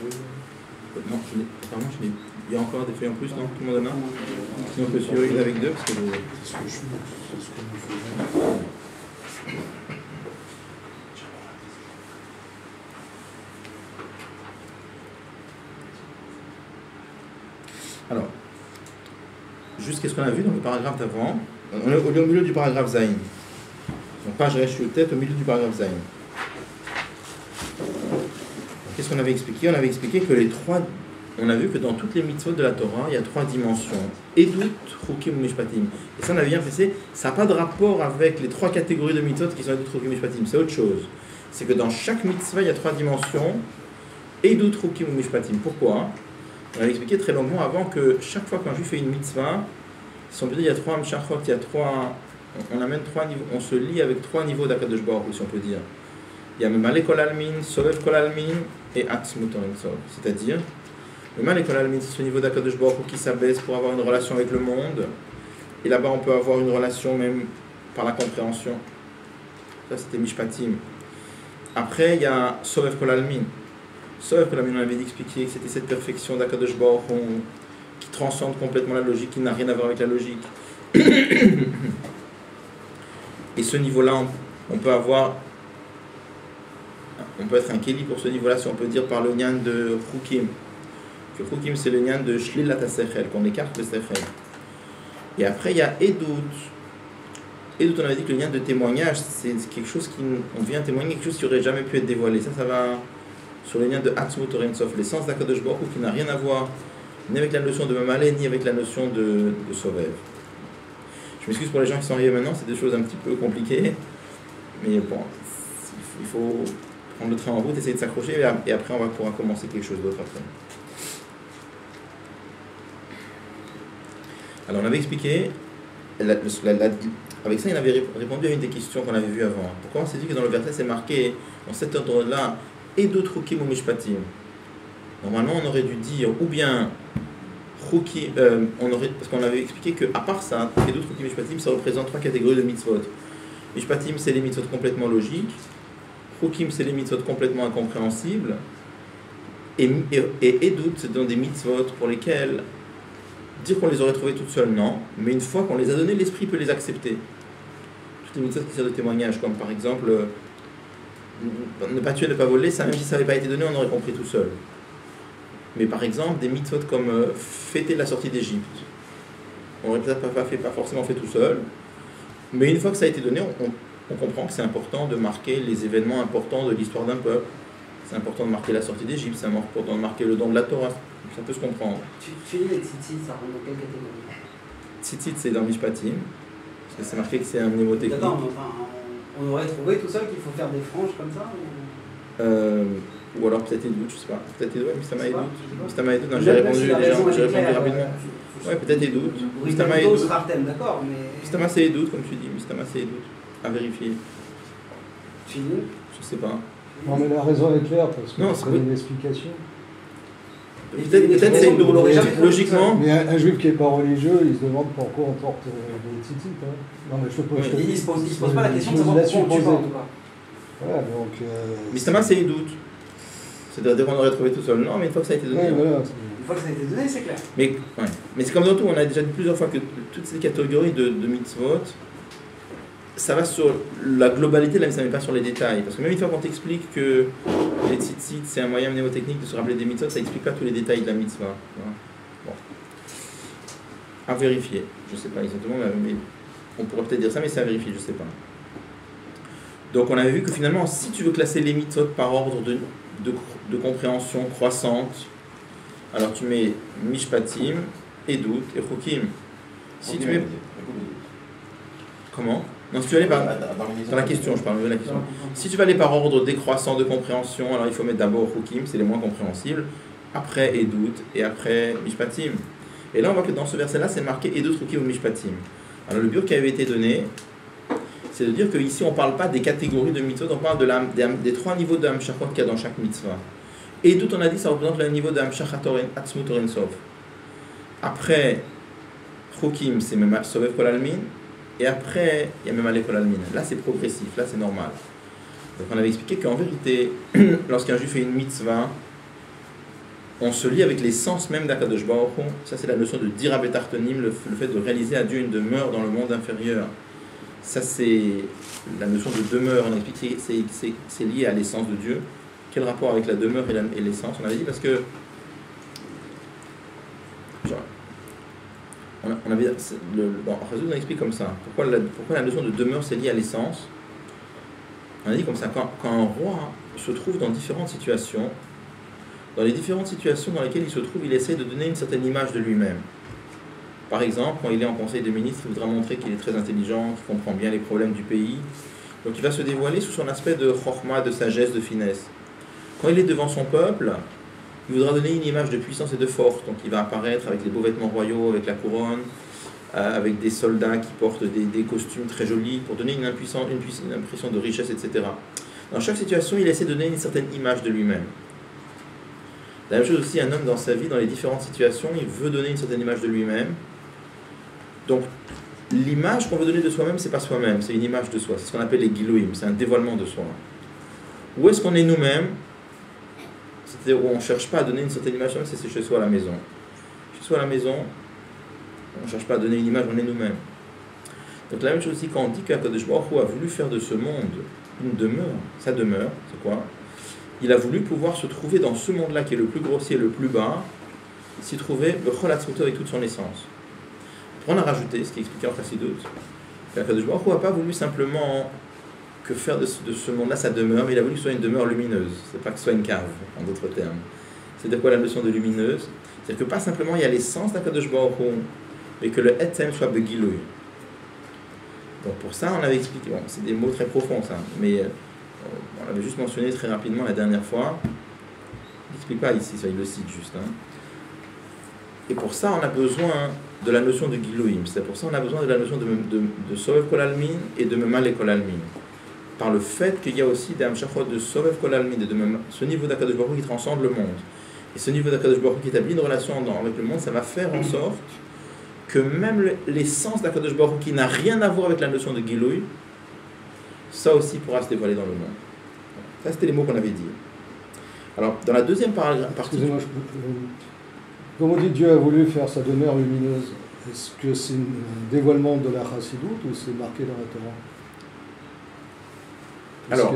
Non, apparemment, il y a encore des feuilles en plus, non? Tout le monde en a? Sinon, on peut suivre avec deux, parce que c'est ce que nous faisons. Alors, juste qu'est-ce qu'on a vu dans le paragraphe d'avant? On est au milieu du paragraphe Zayn. Donc, page tête au milieu du paragraphe Zayn. Qu'est-ce qu'on avait expliqué? On avait expliqué que on a vu que dans toutes les mitzvot de la Torah, il y a 3 dimensions. Edut, Chukim ou Mishpatim. Et ça, on avait bien fait, ça n'a pas de rapport avec les 3 catégories de mitzvot qui sont Edut, Chukim, Mishpatim. C'est autre chose. C'est que dans chaque mitzvah, il y a 3 dimensions. Edut, Chukim ou Mishpatim. Pourquoi? On avait expliqué très longuement avant que chaque fois qu'un juif fait une mitzvah, si on peut dire il y a 3 mshachot, il y a 3. On amène 3 niveaux, on se lie avec 3 niveaux d'Akadosh Baruch Hu, si on peut dire. Il y a Memale Kol Almin, Sovev Kol Almin et Atzmut Oren Sof. C'est-à-dire, Memale Kol Almin, c'est ce niveau d'Akadosh Baruch Hu qui s'abaisse pour avoir une relation avec le monde. Et là-bas, on peut avoir une relation même par la compréhension. Ça, c'était Mishpatim. Après, il y a Sovev Kol Almin. Sovev Kol Almin, on avait expliqué que c'était cette perfection d'Akadosh Baruch Hu qui transcende complètement la logique, qui n'a rien à voir avec la logique. Et ce niveau-là, on peut être un Kéli pour ce niveau-là, si on peut dire par le Nyan de Chukim. Que Chukim, c'est le Nyan de Shlilat HaSechel, qu'on écarte le Sechel. Et après, il y a Edut. Edut, on avait dit que le Nyan de témoignage, c'est quelque chose on vient témoigner quelque chose qui n'aurait jamais pu être dévoilé. Ça va sur le Nyan de Atzmut Oren Sof, l'essence d'Akadosh Baruch Hu qui n'a rien à voir ni avec la notion de Mamale, ni avec la notion de Sovev. Je m'excuse pour les gens qui sont arrivés maintenant, c'est des choses un petit peu compliquées. Mais bon, il faut prendre le train en route, essayer de s'accrocher, et après on va pouvoir commencer quelque chose d'autre après. Alors on avait expliqué, avec ça il avait répondu à une des questions qu'on avait vues avant. Pourquoi on s'est dit que dans le verset c'est marqué, dans cet ordre-là, et d'autres Chukim ou Mishpatim? Normalement on aurait dû dire, ou bien parce qu'on avait expliqué qu'à part ça, et d'autres Chukim Mishpatim, ça représente 3 catégories de mitzvot. Mishpatim, c'est les mitzvot complètement logiques. Chukim, c'est les mitzvot complètement incompréhensibles. Et Edut, c'est dans des mitzvot pour lesquels dire qu'on les aurait trouvées toutes seules, non. Mais une fois qu'on les a données, l'esprit peut les accepter. Toutes les mitzvot qui servent de témoignage, comme par exemple ne pas tuer, ne pas voler, ça, même si ça n'avait pas été donné, on aurait compris tout seul. Mais par exemple, des mitzvot comme fêter la sortie d'Égypte, on n'aurait pas forcément fait tout seul. Mais une fois que ça a été donné, on comprend que c'est important de marquer les événements importants de l'histoire d'un peuple. C'est important de marquer la sortie d'Égypte, c'est important de marquer le don de la Torah. Ça peut se comprendre. Tu dis les tzitzit, ça rentre dans quelle catégorie? Tzitzit, c'est dans Mishpatim, parce que c'est marqué que c'est un mnémotechnique. D'accord, mais enfin, on aurait trouvé tout seul qu'il faut faire des franges comme ça ou alors peut-être Edut, je sais pas. Peut-être Edut, Mistama Edut. Mistama Edut, non, j'ai répondu déjà, j'ai répondu rapidement. Ouais, peut-être Edut. Mistama Edut. D'accord, mais. Mistama c'est Edut, comme tu dis. Mistama c'est Edut. À vérifier. Fini? Je sais pas. Non, mais la raison est claire, parce Non, qu'on a une explication. Peut-être c'est logiquement. Mais un juif qui n'est pas religieux, il se demande pourquoi on porte des tzitzit. Hein. Non, mais je peux pas. Il ne se pose pas la question de savoir pourquoi tu vas en tout cas. Voilà, donc. Mistama c'est Edut. C'est-à-dire qu'on aurait trouvé tout seul. Non, mais une fois que ça a été donné. Ouais, voilà. Une fois que ça a été donné, c'est clair. Mais c'est comme dans tout, on a déjà dit plusieurs fois que toutes ces catégories de mitzvot, ça va sur la globalité de la mitzvah, mais pas sur les détails. Parce que même une fois qu'on t'explique que les tzitzit, c'est un moyen mnémotechnique de se rappeler des mitzvot, ça n'explique pas tous les détails de la mitzvah. Bon. À vérifier. Je ne sais pas exactement, mais on pourrait peut-être dire ça, mais c'est à vérifier, je ne sais pas. Donc on avait vu que finalement, si tu veux classer les mitzvot par ordre de compréhension croissante, alors tu mets Mishpatim, Edut et Chukim. Si tu mets... Comment? Non, si tu veux aller par... Dans la question, je parle de la question. Si tu vas aller par ordre décroissant de compréhension, alors il faut mettre d'abord Chukim, c'est les moins compréhensibles, après Edut et après Mishpatim. Et là on voit que dans ce verset-là, c'est marqué Edut, Chukim ou Mishpatim. Alors le but qui avait été donné, c'est de dire qu'ici on ne parle pas des catégories de mitzvot, on parle des 3 niveaux de Hamshachot qu'il y a dans chaque mitzvah. Et d'où on a dit ça représente le niveau de Hamshachat Atzmut Oren Sof. Après, Chukim, c'est même Sovev Kol Almin, et après, il y a même Mamale Kol Almin. Là c'est progressif, là c'est normal. Donc on avait expliqué qu'en vérité, lorsqu'un juif fait une mitzvah, on se lie avec l'essence même d'Akadosh Baruch Hu. Ça, c'est la notion de Dira Betartonim, le fait de réaliser à Dieu une demeure dans le monde inférieur. Ça, c'est la notion de demeure. On a expliqué c'est lié à l'essence de Dieu. Quel rapport avec la demeure et l'essence? On avait dit parce que on avait on explique comme ça. Pourquoi la notion de demeure c'est lié à l'essence? On a dit comme ça, quand un roi se trouve dans différentes situations, dans les différentes situations dans lesquelles il se trouve, il essaie de donner une certaine image de lui-même. Par exemple, quand il est en conseil de ministre, il voudra montrer qu'il est très intelligent, qu'il comprend bien les problèmes du pays. Donc il va se dévoiler sous son aspect de chorma, de sagesse, de finesse. Quand il est devant son peuple, il voudra donner une image de puissance et de force. Donc il va apparaître avec les beaux vêtements royaux, avec la couronne, avec des soldats qui portent des costumes très jolis, pour donner une impression de richesse, etc. Dans chaque situation, il essaie de donner une certaine image de lui-même. La même chose aussi, un homme dans sa vie, dans les différentes situations, il veut donner une certaine image de lui-même. Donc, l'image qu'on veut donner de soi-même, c'est pas soi-même, c'est une image de soi. C'est ce qu'on appelle les gilouim, c'est un dévoilement de soi. Où est-ce qu'on est nous-mêmes? C'est-à-dire où on ne cherche pas à donner une certaine image, c'est chez soi à la maison. Chez soi à la maison, on ne cherche pas à donner une image, on est nous-mêmes. Donc la même chose aussi, quand on dit qu'Akadosh Baruch Hu a voulu faire de ce monde une demeure, sa demeure, c'est quoi? Il a voulu pouvoir se trouver dans ce monde-là qui est le plus grossier, le plus bas, s'y trouver Bechol Atzmuto avec toute son essence. On a rajouté, ce qui est expliqué en Chassidut, qu'Akadosh Baruch Hu n'a pas voulu simplement que faire de ce monde-là sa demeure, mais il a voulu que ce soit une demeure lumineuse. C'est pas que ce soit une cave, en d'autres termes. C'est de quoi la notion de lumineuse? C'est-à-dire que pas simplement il y a l'essence d'Akadosh Baruch Hu, mais que le Etzem soit Begilouy. Donc pour ça, on avait expliqué, bon, c'est des mots très profonds ça, mais on l'avait juste mentionné très rapidement la dernière fois. Il n'explique pas ici, ça, il le cite juste. Hein. Et pour ça, on a besoin de la notion de Gilouim. C'est pour ça qu'on a besoin de la notion de Sovev Kol Almin et de Memale Kol Almin. Par le fait qu'il y a aussi des Amshachot de Sovev Kol Almin et de ce niveau d'Akadosh Baruch Hu qui transcende le monde. Et ce niveau d'Akadosh Baruch Hu qui établit une relation avec le monde, ça va faire en sorte que même l'essence d'Akadosh Baruch Hu qui n'a rien à voir avec la notion de Gilouim, ça aussi pourra se dévoiler dans le monde. Ça, c'était les mots qu'on avait dit. Alors, dans la deuxième partie... Excusez-moi, comme on dit, Dieu a voulu faire sa demeure lumineuse. Est-ce que c'est un dévoilement de la Chassidut ou c'est marqué dans la Torah? Parce alors,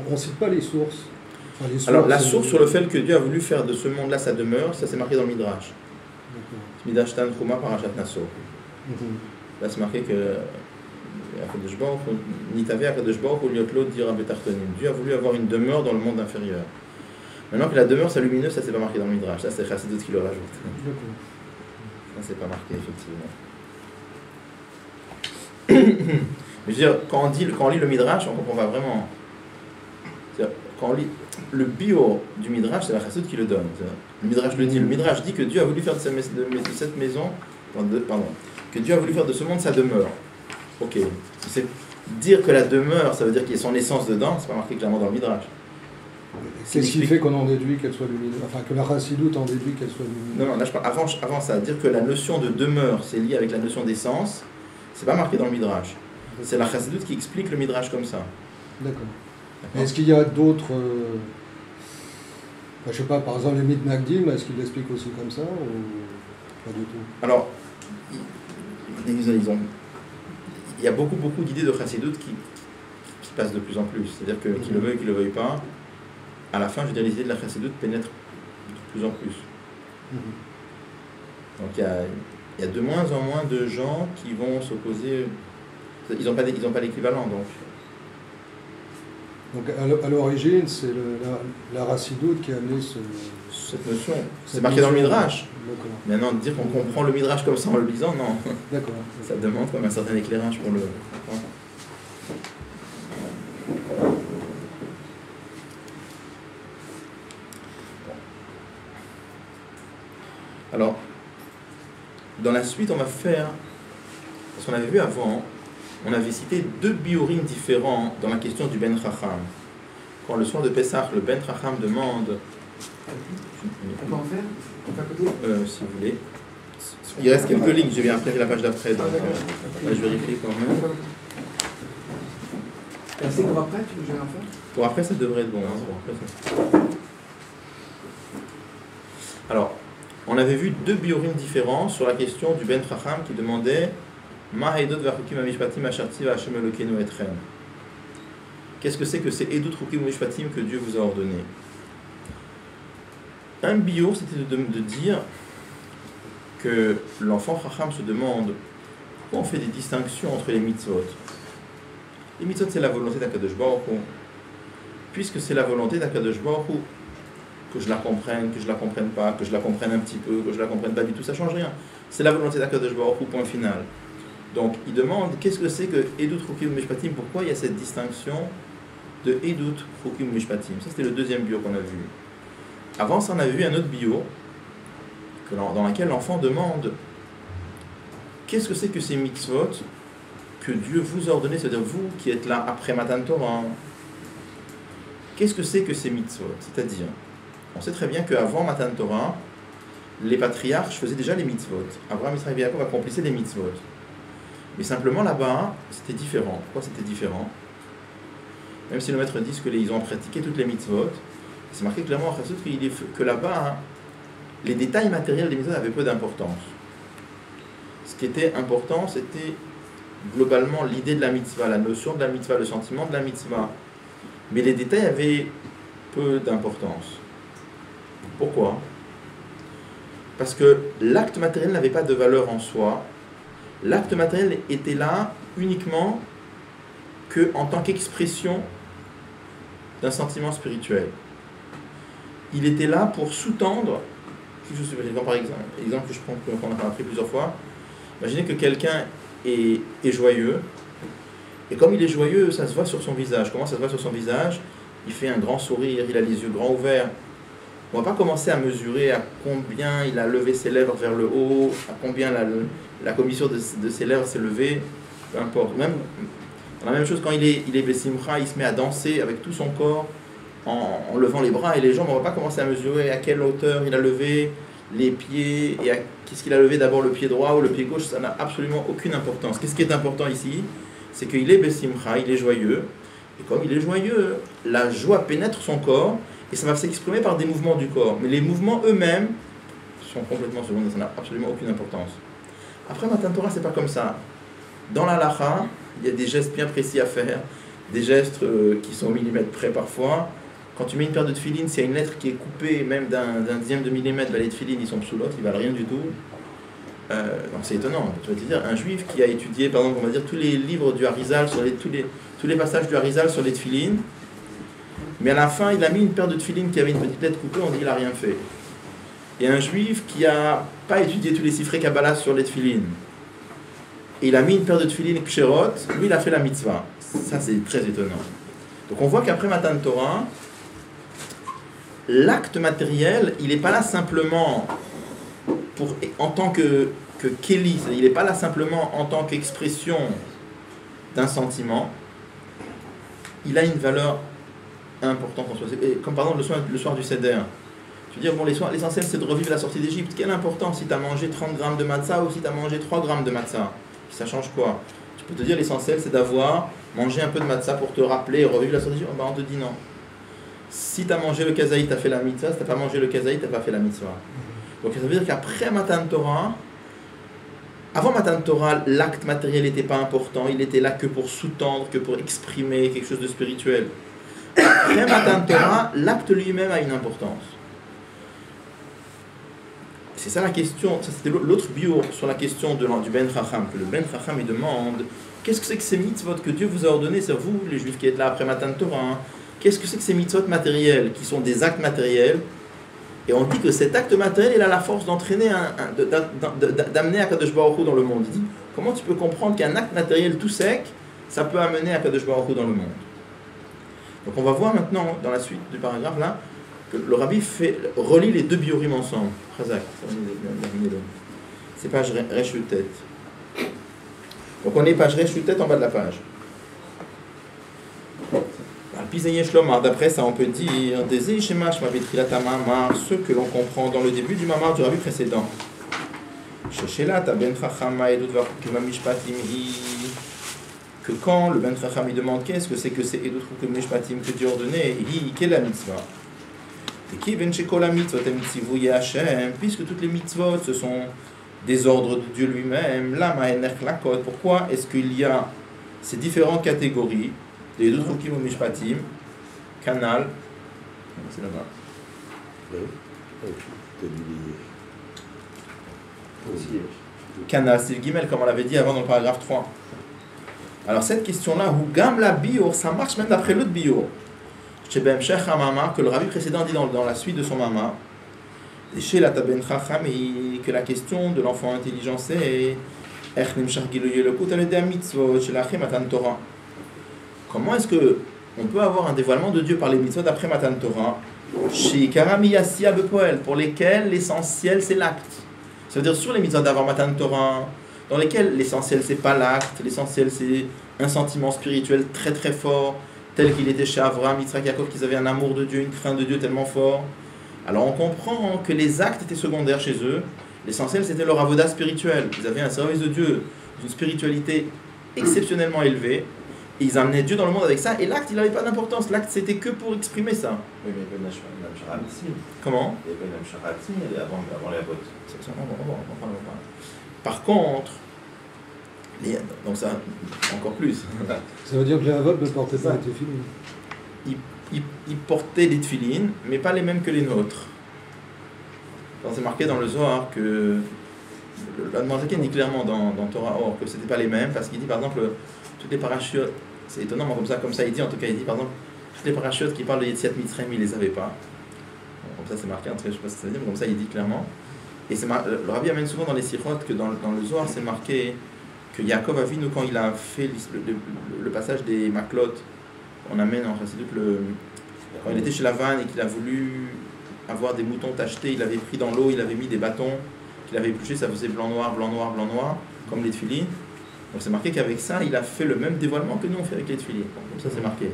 on ne cite pas les sources. Enfin, les sources. Alors, la source sur le fait que Dieu a voulu faire de ce monde-là sa demeure, ça c'est marqué dans le Midrash. Midrash Tan Chuma Parashat Naso. Là, c'est marqué que Dieu a voulu avoir une demeure dans le monde inférieur. Maintenant que la demeure, c'est lumineuse, ça c'est pas marqué dans le Midrash. Ça c'est Chassidut qui le rajoute. Ça c'est pas marqué, effectivement. Mais je veux dire, quand on lit le Midrash, on comprend pas vraiment. Quand on lit le bio du Midrash, c'est la Chassidut qui le donne. Le Midrash le dit. Le Midrash dit que Dieu a voulu faire de cette maison, que Dieu a voulu faire de ce monde sa demeure. Ok. C'est dire que la demeure, ça veut dire qu'il y a son essence dedans, c'est pas marqué clairement dans le Midrash. Qu'est-ce qui fait qu'on en déduit qu'elle soit lumineuse? Enfin, que la Chassidut en déduit qu'elle soit lumineuse? Non, là je parle avant ça, dire que la notion de demeure, c'est lié avec la notion d'essence, c'est pas marqué dans le Midrash. C'est la Chassidut qui explique le Midrash comme ça. D'accord. Est-ce qu'il y a d'autres... je sais pas, par exemple, les mythes Nagdim, est-ce qu'ils l'expliquent aussi comme ça ou pas du tout? Alors, il y a beaucoup d'idées de Chassidut qui passent de plus en plus. C'est-à-dire que qu'ils le veuillent, qu'ils ne le veuillent pas, à la fin, je veux dire, les idées de la Chassidut pénètrent de plus en plus. Donc il y a de moins en moins de gens qui vont s'opposer. Ils n'ont pas l'équivalent, donc. Donc à l'origine, c'est la Chassidut qui a amené cette notion. C'est marqué dans le Midrash. Maintenant, de dire qu'on comprend le Midrash comme ça en le lisant, non. D'accord. Ça demande comme un certain éclairage pour le comprendre. Alors, dans la suite, on va faire, parce qu'on avait vu avant, on avait cité deux biurim différents dans la question du Ben Chacham. Quand le soir de Pessah, le Ben Chacham demande... On peut en faire? On peut à côté? Si vous voulez. Il reste quelques lignes, j'ai bien appris la page d'après, donc je vérifie quand même. C'est pour après, tu veux en faire? Pour après, ça devrait être bon. Hein, pour après, ça... Alors, on avait vu deux biorim différents sur la question du Ben Chacham qui demandait Ma Eidot Vachukim Amishpatim Asharti V'Hashem Elokeinu Etchem. Qu'est-ce que c'est que ces Eidot Chukim Amishpatim que Dieu vous a ordonné? Un bio, c'était de dire que l'enfant Chacham se demande pourquoi on fait des distinctions entre les mitzvot. Les mitzvot, c'est la volonté d'Akadosh Baruch Hu. Puisque c'est la volonté d'Akadosh Baruch Hu, que je la comprenne, que je la comprenne pas, que je la comprenne un petit peu, que je la comprenne pas du tout, ça change rien. C'est la volonté d'Akadosh Baruch Hu, point final. Donc, il demande qu'est-ce que c'est que Edut Chukim Mishpatim, pourquoi il y a cette distinction de Edut Chukim Mishpatim. Ça, c'était le deuxième bio qu'on a vu. Avant ça, on avait vu un autre bio dans lequel l'enfant demande qu'est-ce que c'est que ces mitzvot que Dieu vous a ordonné, c'est-à-dire vous qui êtes là après Matan Torah. Qu'est-ce que c'est que ces mitzvot? C'est-à-dire, on sait très bien qu'avant Matan Torah, les patriarches faisaient déjà les mitzvot. Abraham, Israël et Yaakov accomplissaient les mitzvot. Mais simplement là-bas, c'était différent. Pourquoi c'était différent? Même si le maître dit qu'ils ont pratiqué toutes les mitzvot, c'est marqué clairement en Chassidut que là-bas, les détails matériels des mitzvot avaient peu d'importance. Ce qui était important, c'était globalement l'idée de la mitzvah, la notion de la mitzvah, le sentiment de la mitzvah. Mais les détails avaient peu d'importance. Pourquoi? Parce que l'acte matériel n'avait pas de valeur en soi. L'acte matériel était là uniquement en tant qu'expression d'un sentiment spirituel. Il était là pour sous-tendre quelque chose de spirituel. Par exemple que je prends, qu'on a appris plusieurs fois. Imaginez que quelqu'un est joyeux, et comme il est joyeux, ça se voit sur son visage. Comment ça se voit sur son visage? Il fait un grand sourire, il a les yeux grands ouverts. On ne va pas commencer à mesurer à combien il a levé ses lèvres vers le haut, à combien la commissure de ses lèvres s'est levée, peu importe. Même, la même chose quand il est Bessimcha, il se met à danser avec tout son corps, en levant les bras et les jambes. On ne va pas commencer à mesurer à quelle hauteur il a levé les pieds, et qu'est-ce qu'il a levé d'abord, le pied droit ou le pied gauche. Ça n'a absolument aucune importance. Qu'est-ce qui est important ici? C'est qu'il est Bessimcha, il est joyeux, et comme il est joyeux, la joie pénètre son corps, et ça va s'exprimer par des mouvements du corps. Mais les mouvements eux-mêmes sont complètement secondaires, ça n'a absolument aucune importance. Après, Matan Torah, c'est pas comme ça. Dans la Lacha, il y a des gestes bien précis à faire, des gestes qui sont au millimètre près parfois. Quand tu mets une paire de tefilines, s'il y a une lettre qui est coupée même d'un dixième de millimètre, les tefilines, ils sont psoulotes, ils valent rien du tout. Donc c'est étonnant. Tu vas te dire, un juif qui a étudié, par exemple, on va dire tous les livres du Harizal, tous les passages du Harizal sur les tefilines, mais à la fin, il a mis une paire de tefilines qui avait une petite lettre coupée, on dit qu'il n'a rien fait. Et un juif qui n'a pas étudié tous les sifrei Kabbalah sur les tefilines, et il a mis une paire de tefilines Ksherot, lui il a fait la mitzvah. Ça c'est très étonnant. Donc on voit qu'après Matan Torah, l'acte matériel, il n'est pas là simplement en tant que Kéli, il n'est pas là simplement en tant qu'expression d'un sentiment, il a une valeur importante en soi. Comme par exemple le soir du Seder. Tu veux dire, bon, l'essentiel c'est de revivre la sortie d'Égypte. Quelle importance si tu as mangé 30 grammes de matzah ou si tu as mangé 3 grammes de matzah? Ça change quoi? Tu peux te dire, l'essentiel c'est d'avoir mangé un peu de matzah pour te rappeler et revivre la sortie d'Égypte. On te dit non. Si tu as mangé le kazaït, tu as fait la mitzvah. Si tu n'as pas mangé le kazaït, tu n'as pas fait la mitzvah. Donc ça veut dire qu'après Matan Torah, avant Matan Torah, l'acte matériel n'était pas important. Il était là que pour sous-tendre, que pour exprimer quelque chose de spirituel. Après Matan Torah, l'acte lui-même a une importance. C'est ça la question, ça c'était l'autre bio sur la question du Ben Chacham, que le Ben Chacham il demande qu'est-ce que c'est que ces mitzvot que Dieu vous a ordonné, c'est vous les juifs qui êtes là après Matan Torah, qu'est-ce que c'est que ces mitzvot matériels, qui sont des actes matériels, et on dit que cet acte matériel il a la force d'entraîner, d'amener Akadosh Baruch Hu dans le monde. Il dit, comment tu peux comprendre qu'un acte matériel tout sec, ça peut amener Akadosh Baruch Hu dans le monde? Donc on va voir maintenant, dans la suite du paragraphe là, que le rabbi relie les deux biorim ensemble. Chazak, c'est page Rechutet. Donc on est page Rechutet en bas de la page. D'après ça on peut dire ce que l'on comprend dans le début du mamar du rabbi précédent. Que quand le Ben Chacham il demande qu'est-ce que c'est que ces Edut Chukim Mishpatim que Dieu a ordonné, quelle est la mitzvah? Puisque toutes les mitzvot, ce sont des ordres de Dieu lui-même, pourquoi est-ce qu'il y a ces différentes catégories, les deux trukim ou mishpatim, canal, c'est là-bas. Canal, c'est le guimel, comme on l'avait dit avant dans le paragraphe 3. Alors cette question-là, ou gam la biur, ça marche même d'après l'autre biur. Chez Bemshech Hamama, que le rabbi précédent dit dans la suite de son mama, et chez la Taben Chacham, que la question de l'enfant intelligent c'est comment est-ce que on peut avoir un dévoilement de Dieu par les mitzvot d'après Matan Torah, pour lesquels l'essentiel c'est l'acte. Ça veut dire sur les mitzvot d'avant Matan Torah, dans lesquels l'essentiel c'est pas l'acte, l'essentiel c'est un sentiment spirituel très très fort, tel qu'il était chez Avraham, Yitzhak, Yaakov, qu'ils avaient un amour de Dieu, une crainte de Dieu tellement fort. Alors on comprend que les actes étaient secondaires chez eux, l'essentiel c'était leur avoda spirituel. Ils avaient un service de Dieu, d'une spiritualité exceptionnellement élevée, et ils amenaient Dieu dans le monde avec ça, et l'acte il n'avait pas d'importance, l'acte c'était que pour exprimer ça. Oui, mais il y avait une Shara Mitzmi. Comment? Il y avait une Shara Mitzmi avant les Avot. Par contre, donc ça, encore plus. Ça veut dire que les Avot ne portaient pas les téfilines. Ils portaient des tefilines, mais pas les mêmes que les nôtres. C'est marqué dans le Zohar que l'Admorazaken dit clairement dans Torah Or que c'était pas les mêmes, parce qu'il dit par exemple toutes les parachutes, c'est étonnant mais comme ça il dit, en tout cas il dit par exemple toutes les parachutes qui parlent de Yetziat Mitzrayim il les avait pas. Comme ça c'est marqué, je sais pas ce que ça veut dire, mais comme ça il dit clairement. Et le Rabbi amène souvent dans les Sichot que dans le Zohar c'est marqué que Yaakov Avinu, quand il a fait le passage des Maklot, on amène en Chassidut quand il était chez Lavan et qu'il a voulu avoir des moutons tachetés, il avait pris dans l'eau, il avait mis des bâtons qu'il avait épluchés, ça faisait blanc noir, blanc noir, blanc noir, comme les tefilines. Donc c'est marqué qu'avec ça, il a fait le même dévoilement que nous on fait avec les tefilines. Bon, comme ça c'est marqué.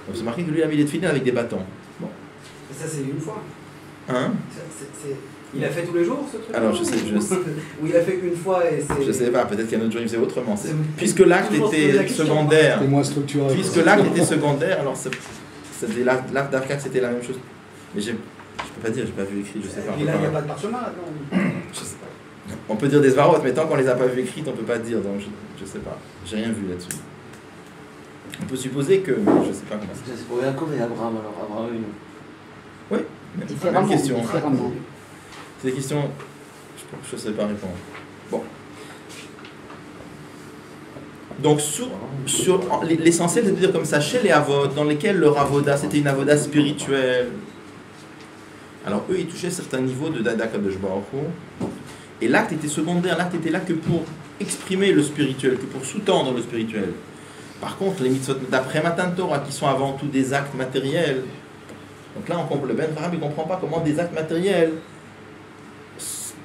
Donc c'est marqué que lui il a mis les tefilines avec des bâtons. Bon. Et ça c'est une fois. Hein? Il a fait tous les jours ce truc? Alors je sais. Ou il a fait qu'une fois et c'est... Je sais pas, peut-être qu'il y a un autre jour il faisait autrement. Puisque l'acte était secondaire. C'était moins structuré. Puisque l'acte était secondaire, alors l'acte d'Arkak c'était la même chose. Mais je peux pas dire, j'ai pas vu écrit, je sais pas. Et là il n'y a pas de parchemin là-dedans. Je sais pas. On peut dire des svarot, mais tant qu'on les a pas vues écrites, on peut pas dire, donc je sais pas. J'ai rien vu là-dessus. On peut supposer que, je sais pas comment c'est. C'est pour Yaakov et Abraham, alors Abraham et nous. Oui, Différemment, même question. différemment. C'est des questions, je sais pas répondre. Bon. Donc sur l'essentiel, c'est de dire comme ça, chez les Avot, dans lesquels leur avoda, c'était une avoda spirituelle. Alors eux, ils touchaient certains niveaux de Dada Kadosh Baruch Hu. Et l'acte était secondaire, l'acte était là que pour exprimer le spirituel, que pour sous-tendre le spirituel. Par contre, les mitzvot d'après Matan Torah, qui sont avant tout des actes matériels, donc là, le Ben Farab, il ne comprend pas comment des actes matériels,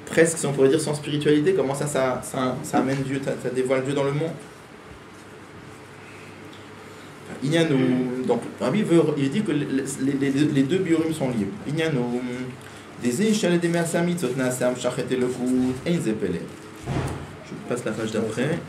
presque, si on pourrait dire, sans spiritualité, comment ça amène Dieu, ça dévoile Dieu dans le monde. Donc, Rabbi il dit que les deux biurim sont liés. Je passe la page d'après.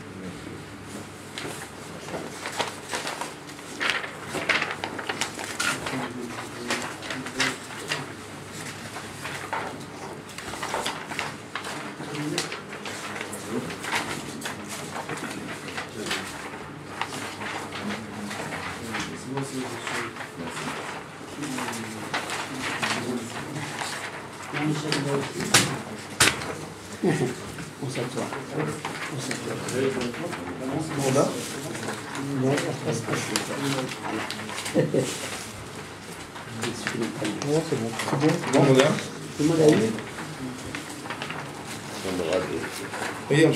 On s'assoit. Bon, là. Non, c'est bon. Bon, mon gars. Tout le monde a eu? Oui, on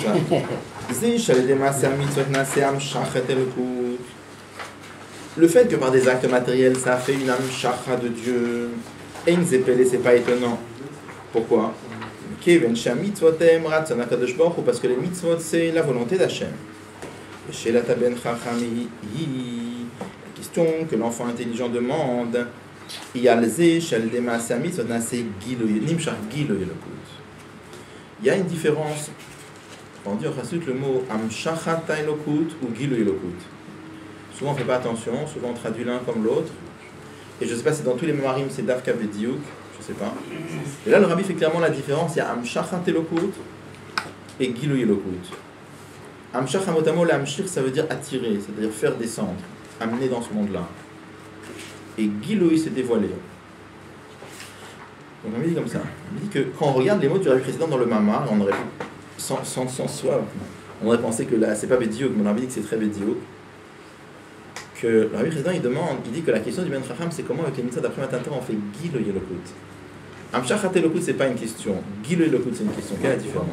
le fait que par des actes matériels, ça a fait une amshacha de Dieu, et c'est pas étonnant. Pourquoi? Parce que les mitzvot, c'est la volonté d'Hachem. Chez la Taben Chachami, la question que l'enfant intelligent demande, il y a une différence. On dit en chassidut le mot amshachat elokut ou gilu elokut. Souvent on ne fait pas attention, souvent on traduit l'un comme l'autre. Et je ne sais pas si dans tous les mémoires c'est Dafka Bediuk, je ne sais pas. Et là, le rabbi fait clairement la différence, il y a Amshachat Elokut et Gilui Elokut. Amshach Hamotamo, l'Amshir, ça veut dire attirer, c'est-à-dire faire descendre, amener dans ce monde-là. Et Gilui, c'est dévoiler. Donc on me dit comme ça. On me dit que quand on regarde les mots du rabbi précédent dans le Mamar, on aurait, sans soi, on aurait pensé que là, c'est pas Bédiouk, mais on aurait dit que c'est très Bédiouk. Que le rabbi précédent, il dit que la question du Ben Chacham, c'est comment avec les mitzvot d'après matin on fait Gilui Elokut. Amshachat Elokut, c'est pas une question. Gilui Elokut, c'est une question. Quelle est la différence?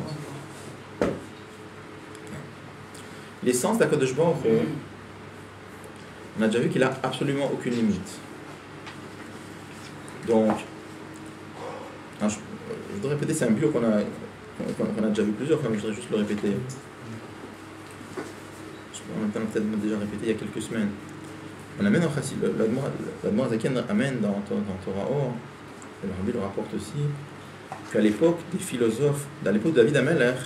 L'essence d'Akadosh Baruch Hu, on a déjà vu qu'il n'a absolument aucune limite. Donc, je voudrais répéter, c'est un bio qu'on a déjà vu plusieurs fois, mais je voudrais juste le répéter. En même temps, peut-être déjà répété il y a quelques semaines. On amène en chassid, l'Admor Zaken amène dans Torah Or, et le Rabbi le rapporte aussi, qu'à l'époque des philosophes, dans l'époque de David HaMelech,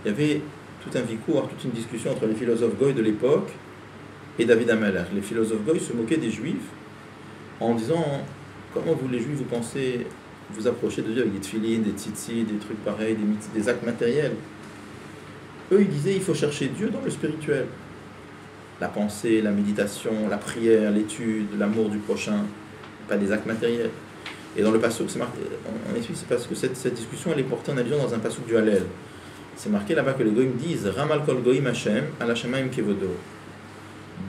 il y avait tout un vikour, toute une discussion entre les philosophes goy de l'époque et David HaMelech. Les philosophes goy se moquaient des juifs en disant comment vous les juifs vous pensez vous approcher de Dieu avec des tefillines, des tzitzit, des trucs pareils, des actes matériels. Eux ils disaient il faut chercher Dieu dans le spirituel. La pensée, la méditation, la prière, l'étude, l'amour du prochain, pas des actes matériels. Et dans le passouk, c'est marqué, on explique, c'est parce que cette discussion elle est portée en allusion dans un passouk du Hallel. C'est marqué là-bas que les goïms disent Ramal kol goïm Hashem al Hashamayim kevodo.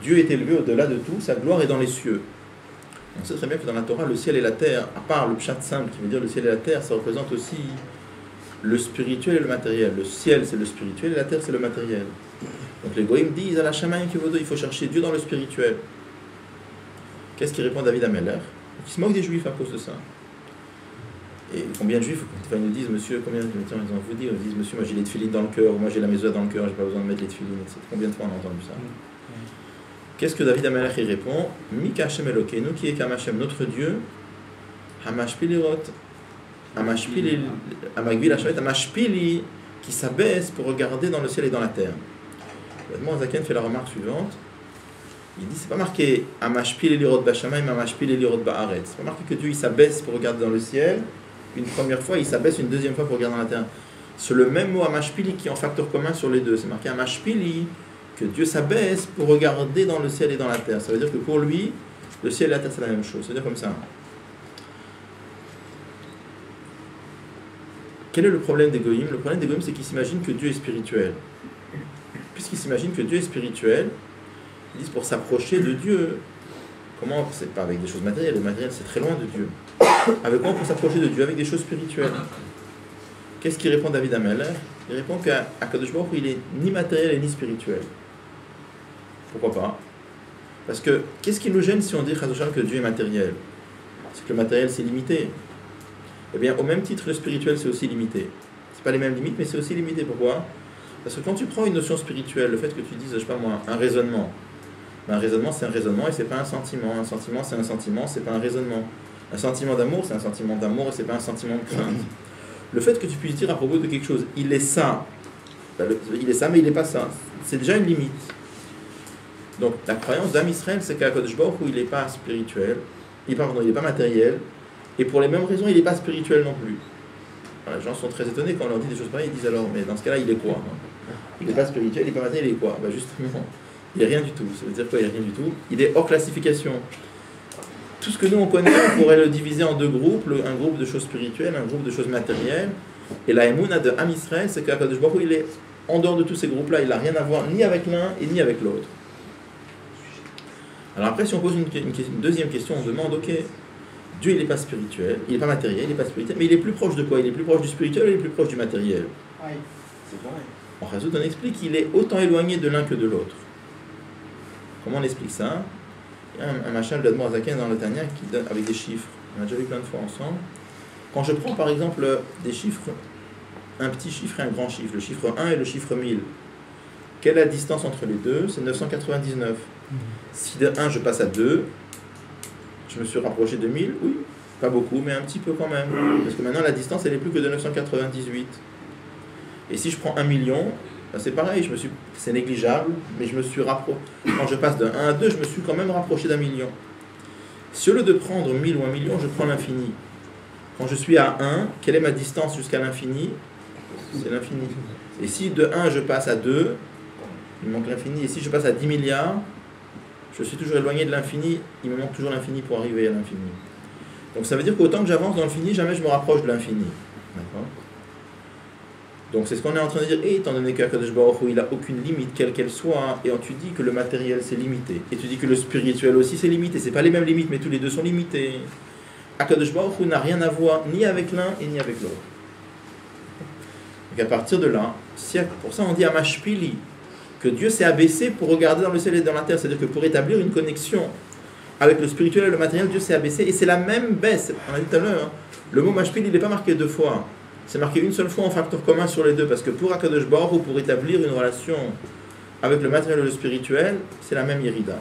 Dieu est élevé au-delà de tout, sa gloire est dans les cieux. On sait très bien que dans la Torah, le ciel et la terre, à part le pshat simple qui veut dire le ciel et la terre, ça représente aussi le spirituel et le matériel. Le ciel c'est le spirituel et la terre c'est le matériel. Donc les goïms disent al Hashamayim kevodo, il faut chercher Dieu dans le spirituel. Qu'est-ce qui répond David HaMelech? Il se moque des juifs à cause de ça. Et combien de juifs, quand ils nous disent, monsieur, combien de temps ils vous disent, monsieur, moi j'ai les tefillines dans le cœur, moi j'ai la mezouza dans le cœur, j'ai pas besoin de mettre les tefillines, etc. Combien de fois on a entendu ça? Qu'est-ce que David HaMelech il répond? Mika Hashem Elokeinu, qui est Kam Hashem, notre Dieu, Hamashpilirot, Amagvil Hashamet, Hamashpili, qui s'abaisse pour regarder dans le ciel et dans la terre. L'Admor Zaken fait la remarque suivante. Il dit, c'est pas marqué Amashpil Elirot Bashamayim, Amashpil Elirot Ba'aretz. C'est pas marqué que Dieu il s'abaisse pour regarder dans le ciel une première fois, il s'abaisse une deuxième fois pour regarder dans la terre. C'est le même mot Amashpili qui est en facteur commun sur les deux. C'est marqué Amashpili, que Dieu s'abaisse pour regarder dans le ciel et dans la terre. Ça veut dire que pour lui, le ciel et la terre c'est la même chose. C'est-à-dire comme ça. Quel est le problème des goïms? Le problème des goïms, c'est qu'ils s'imaginent que Dieu est spirituel. Puisqu'ils s'imaginent que Dieu est spirituel, ils disent pour s'approcher de Dieu, comment? C'est pas avec des choses matérielles, le matériel c'est très loin de Dieu. Avec quoi on peut s'approcher de Dieu? Avec des choses spirituelles. Qu'est-ce qu'il répond David HaMelech? Il répond qu'Akadosh Baruch Hu il est ni matériel et ni spirituel. Pourquoi pas? Parce que qu'est-ce qui nous gêne si on dit que Dieu est matériel? C'est que le matériel c'est limité. Eh bien au même titre le spirituel c'est aussi limité. C'est pas les mêmes limites mais c'est aussi limité. Pourquoi? Parce que quand tu prends une notion spirituelle, le fait que tu dises, je sais pas moi, un raisonnement, un raisonnement c'est un raisonnement et c'est pas un sentiment. Un sentiment c'est un sentiment, c'est pas un raisonnement. Un sentiment d'amour c'est un sentiment d'amour et c'est pas un sentiment de crainte. Le fait que tu puisses dire à propos de quelque chose, il est ça, il est ça mais il n'est pas ça, c'est déjà une limite. Donc la croyance d'Am Israël c'est qu'Akadosh Baruch Hu il n'est pas spirituel, il n'est pas matériel et pour les mêmes raisons il n'est pas spirituel non plus. Alors, les gens sont très étonnés quand on leur dit des choses pareilles, ils disent alors mais dans ce cas-là il est quoi? Il n'est pas spirituel, il n'est pas matériel, il est quoi? Justement, il n'est rien du tout. Ça veut dire quoi? Il n'est rien du tout. Il est hors classification. Tout ce que nous on connaît, on pourrait le diviser en deux groupes, un groupe de choses spirituelles, un groupe de choses matérielles. Et la Emouna de Am Israël, c'est qu'Akadosh Baruch Hu, il est en dehors de tous ces groupes-là, il n'a rien à voir ni avec l'un et ni avec l'autre. Alors après, si on pose une deuxième question, on demande, ok, Dieu il n'est pas spirituel, il n'est pas matériel, il n'est pas spirituel, mais il est plus proche de quoi? Il est plus proche du spirituel ou il est plus proche du matériel? Oui, c'est pareil. En réseau, on explique qu'il est autant éloigné de l'un que de l'autre. Comment on explique ça? Il y a un machin de l'Admor Zaken dans le Tanya qui donne avec des chiffres. On a déjà vu plein de fois ensemble. Quand je prends par exemple des chiffres, un petit chiffre et un grand chiffre, le chiffre 1 et le chiffre 1000, quelle est la distance entre les deux? C'est 999. Si de 1 je passe à 2, je me suis rapproché de 1000, oui, pas beaucoup, mais un petit peu quand même. Parce que maintenant la distance elle est plus que de 998. Et si je prends 1 million, c'est pareil, c'est négligeable, mais je me suis rapproché. Quand je passe de 1 à 2, je me suis quand même rapproché d'1 million. Si au lieu de prendre 1000 ou 1 million, je prends l'infini. Quand je suis à 1, quelle est ma distance jusqu'à l'infini? C'est l'infini. Et si de 1 je passe à 2, il me manque l'infini. Et si je passe à 10 milliards, je suis toujours éloigné de l'infini, il me manque toujours l'infini pour arriver à l'infini. Donc ça veut dire qu'autant que j'avance dans l'infini, jamais je me rapproche de l'infini. D'accord? Donc c'est ce qu'on est en train de dire. Et étant donné qu'Akadosh Baruch Hu, il n'a aucune limite, quelle qu'elle soit, et tu dis que le matériel c'est limité, et tu dis que le spirituel aussi c'est limité, c'est pas les mêmes limites, mais tous les deux sont limités. Akadosh Baruch Hu n'a rien à voir ni avec l'un et ni avec l'autre. Donc à partir de là, pour ça on dit à Mashpili, que Dieu s'est abaissé pour regarder dans le ciel et dans la terre, c'est-à-dire que pour établir une connexion avec le spirituel et le matériel, Dieu s'est abaissé, et c'est la même baisse. On a dit tout à l'heure, le mot Mashpil, il n'est pas marqué deux fois, c'est marqué une seule fois en facteur commun sur les deux, parce que pour Akadosh Baruch Hu, pour établir une relation avec le matériel et le spirituel, c'est la même Yerida.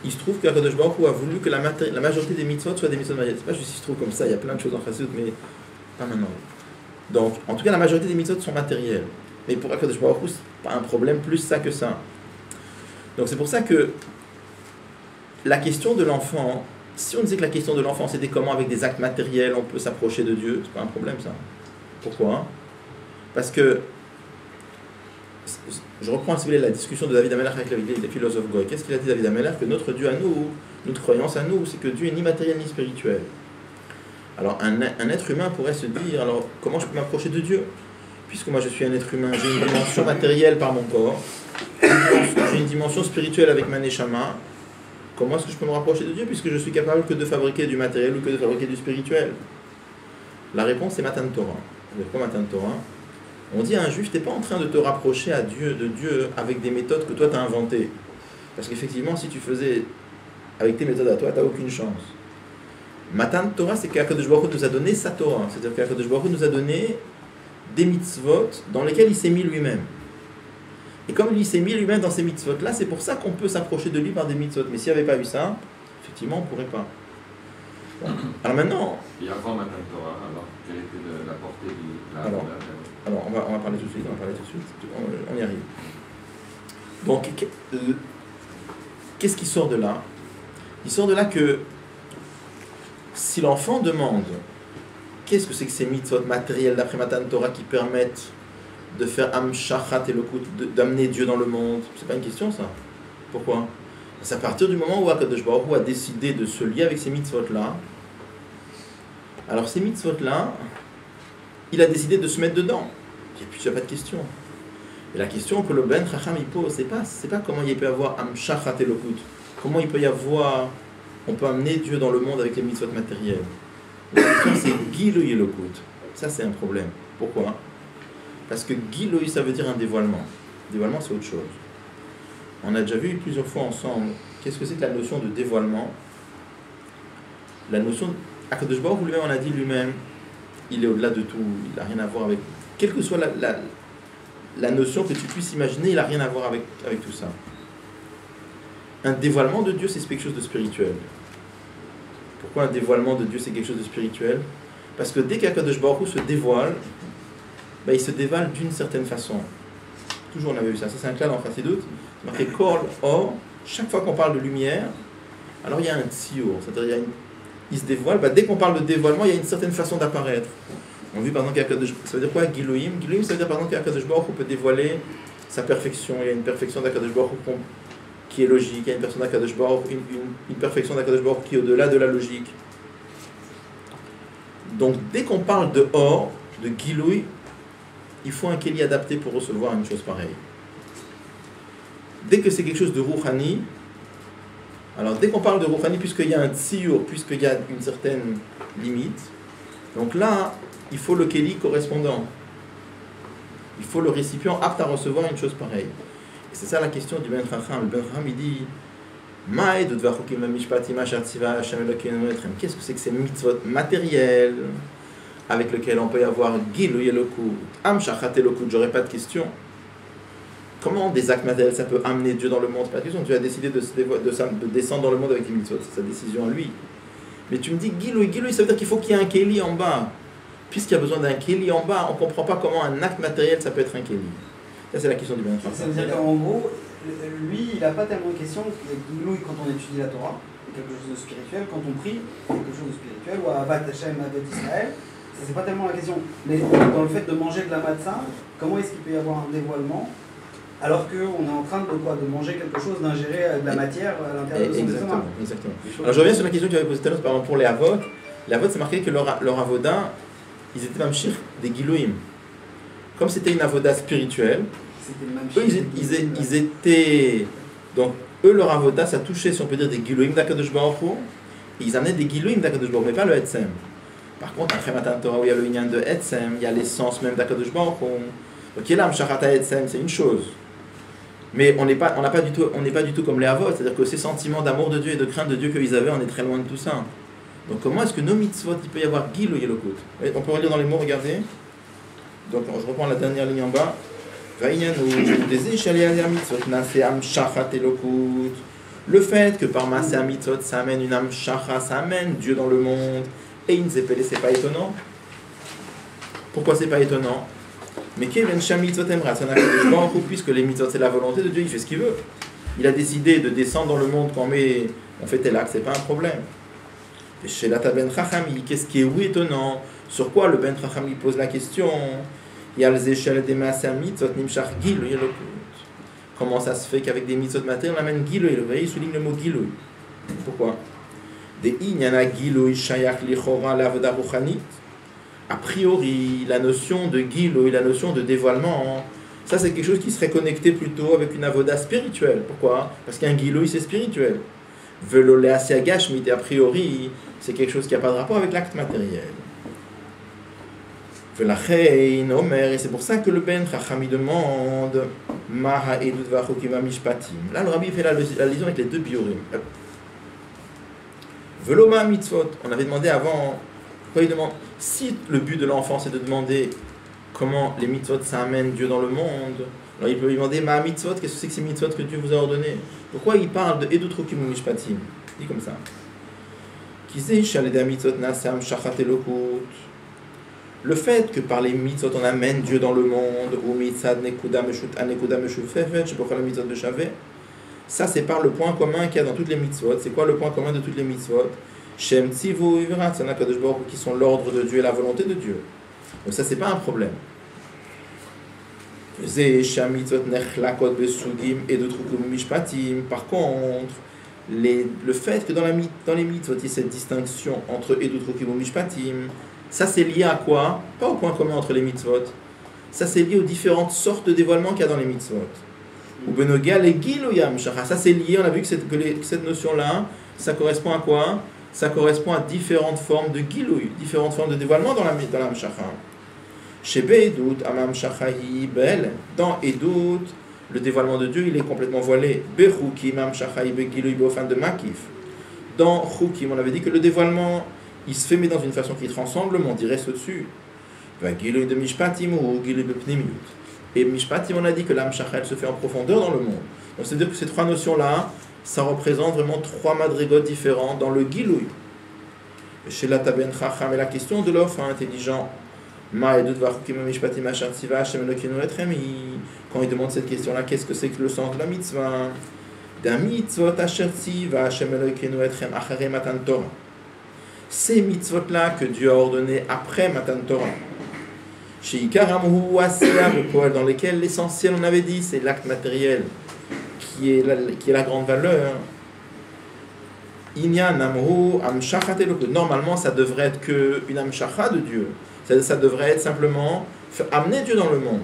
Il se trouve qu'Akadosh Baruch Hu a voulu que la majorité des mitzvot soient des mitzvot matérielles. C'est pas juste il se trouve comme ça, il y a plein de choses en Chassidut, mais pas maintenant. Donc, en tout cas, la majorité des mitzvot sont matérielles. Mais pour Akadosh Baruch Hu, c'est pas un problème plus ça que ça. Donc c'est pour ça que la question de l'enfant, si on disait que la question de l'enfant c'était comment avec des actes matériels on peut s'approcher de Dieu, c'est pas un problème ça. Pourquoi? Parce que je reprends si vous voulez la discussion de David Amelach avec les philosophes Goy. Qu'est-ce qu'il a dit David Amelach? Que notre Dieu à nous, notre croyance à nous, c'est que Dieu est ni matériel ni spirituel. Alors un être humain pourrait se dire, alors comment je peux m'approcher de Dieu? Puisque moi je suis un être humain, j'ai une dimension matérielle par mon corps, j'ai une dimension spirituelle avec ma neshama, comment est-ce que je peux me rapprocher de Dieu puisque je suis capable que de fabriquer du matériel ou que de fabriquer du spirituel? La réponse est Matan Torah. Pourquoi Matan Torah? On dit à un juif, tu n'es pas en train de te rapprocher de Dieu avec des méthodes que toi tu as inventées. Parce qu'effectivement, si tu faisais avec tes méthodes à toi, tu n'as aucune chance. Matan Torah, c'est qu'Akadosh Baruch Hu nous a donné sa Torah. C'est-à-dire qu'Akadosh Baruch Hu nous a donné des mitzvot dans lesquels il s'est mis lui-même. Et comme il s'est mis lui-même dans ces mitzvot-là, c'est pour ça qu'on peut s'approcher de lui par des mitzvot. Mais s'il n'y avait pas eu ça, effectivement, on ne pourrait pas. Alors maintenant... Et avant Matan Torah, alors, quelle était la portée de la... Alors, on va parler tout de suite, on y arrive. Donc, qu'est-ce qui sort de là? Il sort de là que si l'enfant demande qu'est-ce que c'est que ces mitzvot matériels d'après Matan Torah qui permettent de faire Amshachat et Lokut, d'amener Dieu dans le monde, c'est pas une question ça. Pourquoi? C'est à partir du moment où Akadosh Baruch Hu a décidé de se lier avec ces mitzvot-là. Alors ces mitzvot-là, il a décidé de se mettre dedans. Et puis il n'y a pas de question. Et la question que le Ben Chacham il pose, c'est pas comment il peut y avoir Amshachat et Lokut. Comment il peut y avoir, on peut amener Dieu dans le monde avec les mitzvot matériels. La question c'est Giloui et Lokut. Ça c'est un problème. Pourquoi? Parce que Giloui ça veut dire un dévoilement. Dévoilement c'est autre chose. On a déjà vu plusieurs fois ensemble qu'est-ce que c'est que la notion de dévoilement. La notion Akadosh Baruch Hu lui-même, on a dit lui-même, il est au-delà de tout, il n'a rien à voir avec... Quelle que soit la notion que tu puisses imaginer, il n'a rien à voir avec tout ça. Un dévoilement de Dieu, c'est quelque chose de spirituel. Pourquoi un dévoilement de Dieu, c'est quelque chose de spirituel? Parce que dès qu'Akadosh Baruch Hu se dévoile, ben, il se dévoile d'une certaine façon. Toujours on avait vu ça. Ça c'est un clair dans Chassidut. C'est marqué Kol, Or. Chaque fois qu'on parle de lumière, alors il y a un tziur, c'est-à-dire il se dévoile. Ben, dès qu'on parle de dévoilement, il y a une certaine façon d'apparaître. On vit par exemple qu'Akadosh, ça veut dire quoi Giloïm? Giloïm, ça veut dire par exemple qu'Akadosh Baruch Hu peut dévoiler sa perfection. Il y a une perfection d'Akadosh Baruch Hu qui est logique. Il y a une personne d'Akadosh Baruch Hu, une perfection d'Akadosh Baruch Hu qui est au-delà de la logique. Donc dès qu'on parle de Or, de Giloï, il faut un Kéli adapté pour recevoir une chose pareille. Dès que c'est quelque chose de Rouhani, alors dès qu'on parle de Rouhani, puisqu'il y a un Tziyur, puisqu'il y a une certaine limite, donc là, il faut le Kéli correspondant. Il faut le récipient apte à recevoir une chose pareille. Et c'est ça la question du Ben Chacham. Le Ben Chacham, il dit qu'est-ce que c'est que ces mitzvot matériels avec lesquels on peut y avoir Giloui et Lokut, Amshachat et Lokut? J'aurais pas de question. Comment des actes matériels ça peut amener Dieu dans le monde? C'est pas de question. Dieu a décidé de descendre dans le monde avec les mitzvot, c'est sa décision à lui. Mais tu me dis Giloui, ça veut dire qu'il faut qu'il y ait un Kéli en bas. Puisqu'il y a besoin d'un Kéli en bas, on ne comprend pas comment un acte matériel ça peut être un Kéli. Ça c'est la question du Ben Chacham. Ça veut dire qu'en gros, lui, il n'a pas tellement de questions. Nous, quand on étudie la Torah, c'est quelque chose de spirituel. Quand on prie, c'est quelque chose de spirituel. Ou Avat Hashem, Avat Israël. Ça, c'est pas tellement la question. Mais dans le fait de manger de la matzah, comment est-ce qu'il peut y avoir un dévoilement alors qu'on est en train de manger quelque chose, d'ingérer de la matière à l'intérieur de son estomac. Exactement. Alors je reviens sur la question que tu avais posée tout à l'heure, par exemple pour les avot. Les avot, c'est marqué que leur avoda, ils étaient mamshir des gilouim. Comme c'était une avoda spirituelle, eux, ils étaient... Donc, eux, leur avoda, ça touchait, si on peut dire, des gilouim d'Akadosh Baruch Hu, et ils amenaient des gilouim d'Akadosh Baruch Hu, mais pas le Etsem. Par contre, après Matan Torah, où il y a le Inyan de Etsem, il y a l'essence même d'Akadosh Baruch Hu. Donc, il y a l'Amshachata Etsem, c'est une chose. Mais on n'est pas du tout comme les avot, c'est-à-dire que ces sentiments d'amour de Dieu et de crainte de Dieu qu'ils avaient, on est très loin de tout ça. Donc comment est-ce que nos mitzvot, il peut y avoir Gil ou Yelokut? On peut relire dans les mots, regardez. Donc je reprends la dernière ligne en bas. Le fait que par Maaseh mitzvot, ça amène une amshacha, ça amène Dieu dans le monde, et une zépélé, c'est pas étonnant. Pourquoi c'est pas étonnant? Mais puisque les mitzvot c'est la volonté de Dieu, il fait ce qu'il veut. Il a décidé de descendre dans le monde quand on fait tel acte, c'est pas un problème. Et chez la Ben Chachami, qu'est-ce qui est étonnant? Sur quoi le Ben Chachami pose la question? Il y a les échelles des Maaseh mitzvot nimshach gilu yelokut. Comment ça se fait qu'avec des mitzvot matériels on amène gilu? Vous voyez, il souligne le mot gilu. Pourquoi? Des inyana gilu shayach lichora l'avoda ruchanit. A priori, la notion de gilou et la notion de dévoilement, ça c'est quelque chose qui serait connecté plutôt avec une avoda spirituelle. Pourquoi? Parce qu'un gilou c'est spirituel. Velolé asiagashmit, a priori, c'est quelque chose qui n'a pas de rapport avec l'acte matériel. Velachein Omer, et c'est pour ça que le Ben Chachami demande Maha edut vachokima mishpatim. Là, le rabbi fait la liaison avec les deux biorim. Veloma mitzvot, on avait demandé avant. Pourquoi il demande? Si le but de l'enfant c'est de demander comment les mitzvot ça amène Dieu dans le monde, alors il peut lui demander ma mitzvot, qu'est-ce que c'est que ces mitzvot que Dieu vous a ordonné? Pourquoi il parle de edut rokim mishpatim? Il dit comme ça. Le fait que par les mitzvot on amène Dieu dans le monde, ou mitzad nekuda meshufefet, je sais pas pourquoi la mitzvot de Shavet, ça c'est par le point commun qu'il y a dans toutes les mitzvot. C'est quoi le point commun de toutes les mitzvot? Shem tzivu ivrat, c'est un Kadosh Baruch Hu qui sont l'ordre de Dieu et la volonté de Dieu. Donc ça c'est pas un problème. Par contre, le fait que dans les mitzvot il y ait cette distinction entre edut rukim ou mishpatim, ça c'est lié à quoi? Pas au point commun entre les mitzvot. Ça c'est lié aux différentes sortes de dévoilements qu'il y a dans les mitzvot. Ou benogal et giloyam shacha. Ça c'est lié, on a vu que cette notion-là, ça correspond à quoi? Ça correspond à différentes formes de gilouy, différentes formes de dévoilement dans la mshacha. Chez Be'edut, amam shachahi bel, dans Edut, le dévoilement de Dieu il est complètement voilé. Bechukim am shachahi begilouy beofan de makif. Dans Chukim, on avait dit que le dévoilement il se fait mais dans une façon qui transcende le monde, il reste au-dessus. Va gilouy de mishpatim ou gilouy de pnimiyut. Et mishpatim, on a dit que l'amshacha elle se fait en profondeur dans le monde. Donc c'est-à-dire que ces trois notions-là, ça représente vraiment trois madrigotes différents dans le gilouy. Chez la Ben Chacham, et la question de l'offre intelligent. Quand il demande cette question-là, qu'est-ce que c'est que le sens de la mitzvah? Ces mitzvot-là que Dieu a ordonné après Matan Torah. Dans lesquels l'essentiel, on avait dit, c'est l'acte matériel qui est la grande valeur. Normalement, ça devrait être qu'une amshacha de Dieu. Ça devrait être simplement amener Dieu dans le monde.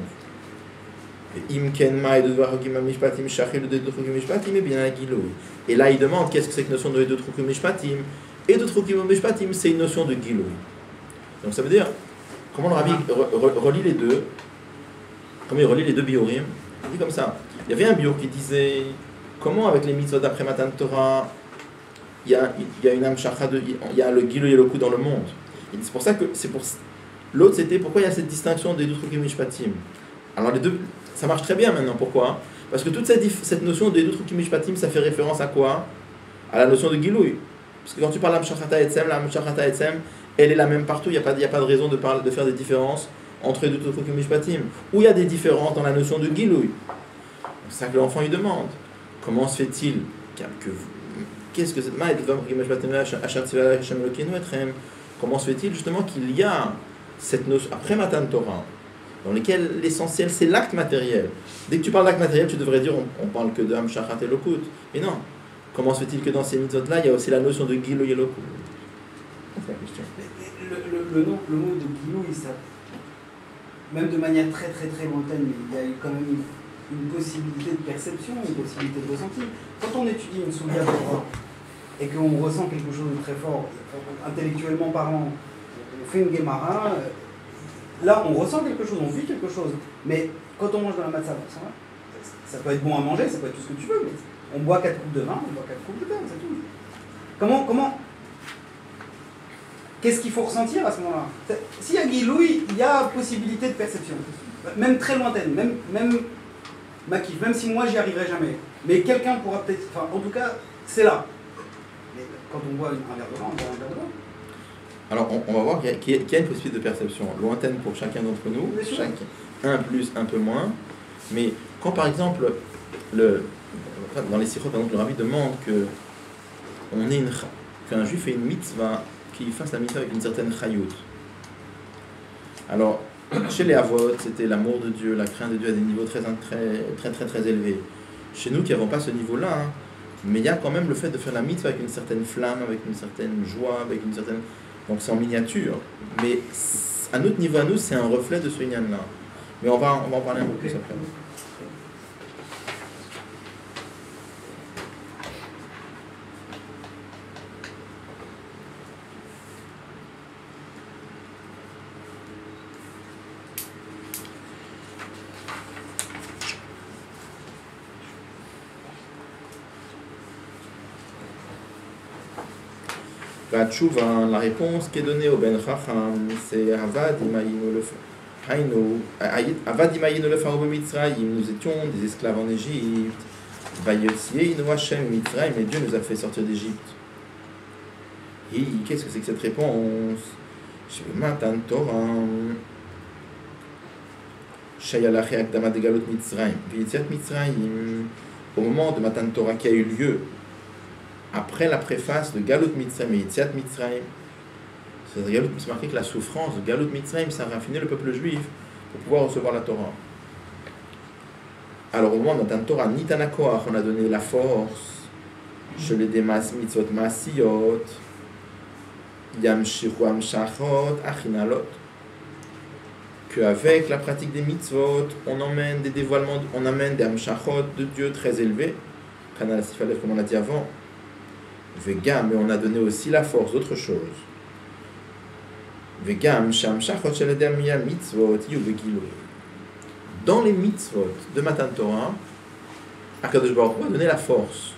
Et là, il demande qu'est-ce que c'est que notion de Edut Rukim Mishpatim. Edut Rukim Mishpatim, c'est une notion de Gilouy. Donc ça veut dire, comment le rabbi relie les deux? Comment il relie les deux biorim? Il dit comme ça. Il y avait un bior qui disait comment avec les mitzvot d'après Matan Torah, il y a une amshacha, il y a le Gilouy et le coup dans le monde. Et c'est pour ça que l'autre c'était pourquoi il y a cette distinction des deux trucs mishpatim. Alors les deux, ça marche très bien maintenant. Pourquoi? Parce que toute cette notion des deux trucs mishpatim, ça fait référence à quoi? À la notion de Gilouy. Parce que quand tu parles d'amshachata etzem, la amshachata etzem, elle est la même partout. Il n'y a pas de raison de faire des différences entre les deux trucs mishpatim. Où il y a des différences dans la notion de Gilouy. C'est ça que l'enfant lui demande. Comment se fait-il qu'est-ce que cette comment se fait-il justement qu'il y a cette notion, après Matan Torah, dans lequel l'essentiel c'est l'acte matériel. Dès que tu parles d'acte matériel, tu devrais dire on parle que de Hamshachat et Lokut. Mais non. Comment se fait-il que dans ces mitzvot-là, il y a aussi la notion de Giloui et Lokut? C'est la question. Le mot de Giloui, ça, même de manière très très très lointaine, mais il y a quand même une possibilité de perception, une possibilité de ressenti. Quand on étudie une Souga Torah et qu'on ressent quelque chose de très fort, intellectuellement parlant, on fait une Gemara, là on ressent quelque chose, on vit quelque chose. Mais quand on mange de la matzah, ça peut être bon à manger, ça peut être tout ce que tu veux, mais on boit 4 coupes de vin, on boit 4 coupes de thé, c'est tout. Comment qu'est-ce qu'il faut ressentir à ce moment-là? S'il y a Giloui, il y a possibilité de perception, même très lointaine, même Makif, même si moi j'y arriverai jamais. Mais quelqu'un pourra peut-être. Enfin, en tout cas, c'est là. Mais quand on boit un verre de vin, on boit un verre de vin. Alors, on va voir qu'il y a une possibilité de perception lointaine pour chacun d'entre nous, un plus, un peu moins. Mais quand par exemple, dans les sikhot, par exemple, le rabbi demande qu'un juif ait une mitzvah, qu'il fasse la mitzvah avec une certaine chayout. Alors, chez les Avot, c'était l'amour de Dieu, la crainte de Dieu à des niveaux très élevés. Chez nous, qui n'avons pas ce niveau-là, hein, mais il y a quand même le fait de faire la mitzvah avec une certaine flamme, avec une certaine joie, avec une certaine... Donc c'est en miniature. Mais à notre niveau, à nous, c'est un reflet de ce yann-là. Mais on va en parler un peu plus après. La réponse qui est donnée au Ben Chacham, c'est Avad imayinu le pharaon de Mitzrayim, nous étions des esclaves en Égypte. Vayotzienu Hashem Mitzrayim, et Dieu nous a fait sortir d'Égypte. Et qu'est-ce que c'est que cette réponse? Matan Torah. Shayalachi Akdama de Galot Mitzrayim. Vayetziat Mitzrayim. Au moment de Matan Torah qui a eu lieu, après la préface de Galut Mitzrayim et Yetziat Mitzrayim, c'est marqué que la souffrance de Galut Mitzrayim, ça a raffiné le peuple juif pour pouvoir recevoir la Torah. Alors au moment de Matan Torah, Nitan Koach, on a donné la force, Shele Demas Mitzvot Masiyot, Yamshichu Amshachot, Achinalot, qu'avec la pratique des mitzvot, on emmène des dévoilements, on amène des Amshachot de Dieu très élevés, Kanal Sifalef comme on l'a dit avant, Vegam, mais on a donné aussi la force d'autre chose. Vegam, Sham Shachot Sheledem Mia Mitzvot Yubegilu. Dans les mitzvot de Matan Torah, Akadosh Baruch Hu a donné la force.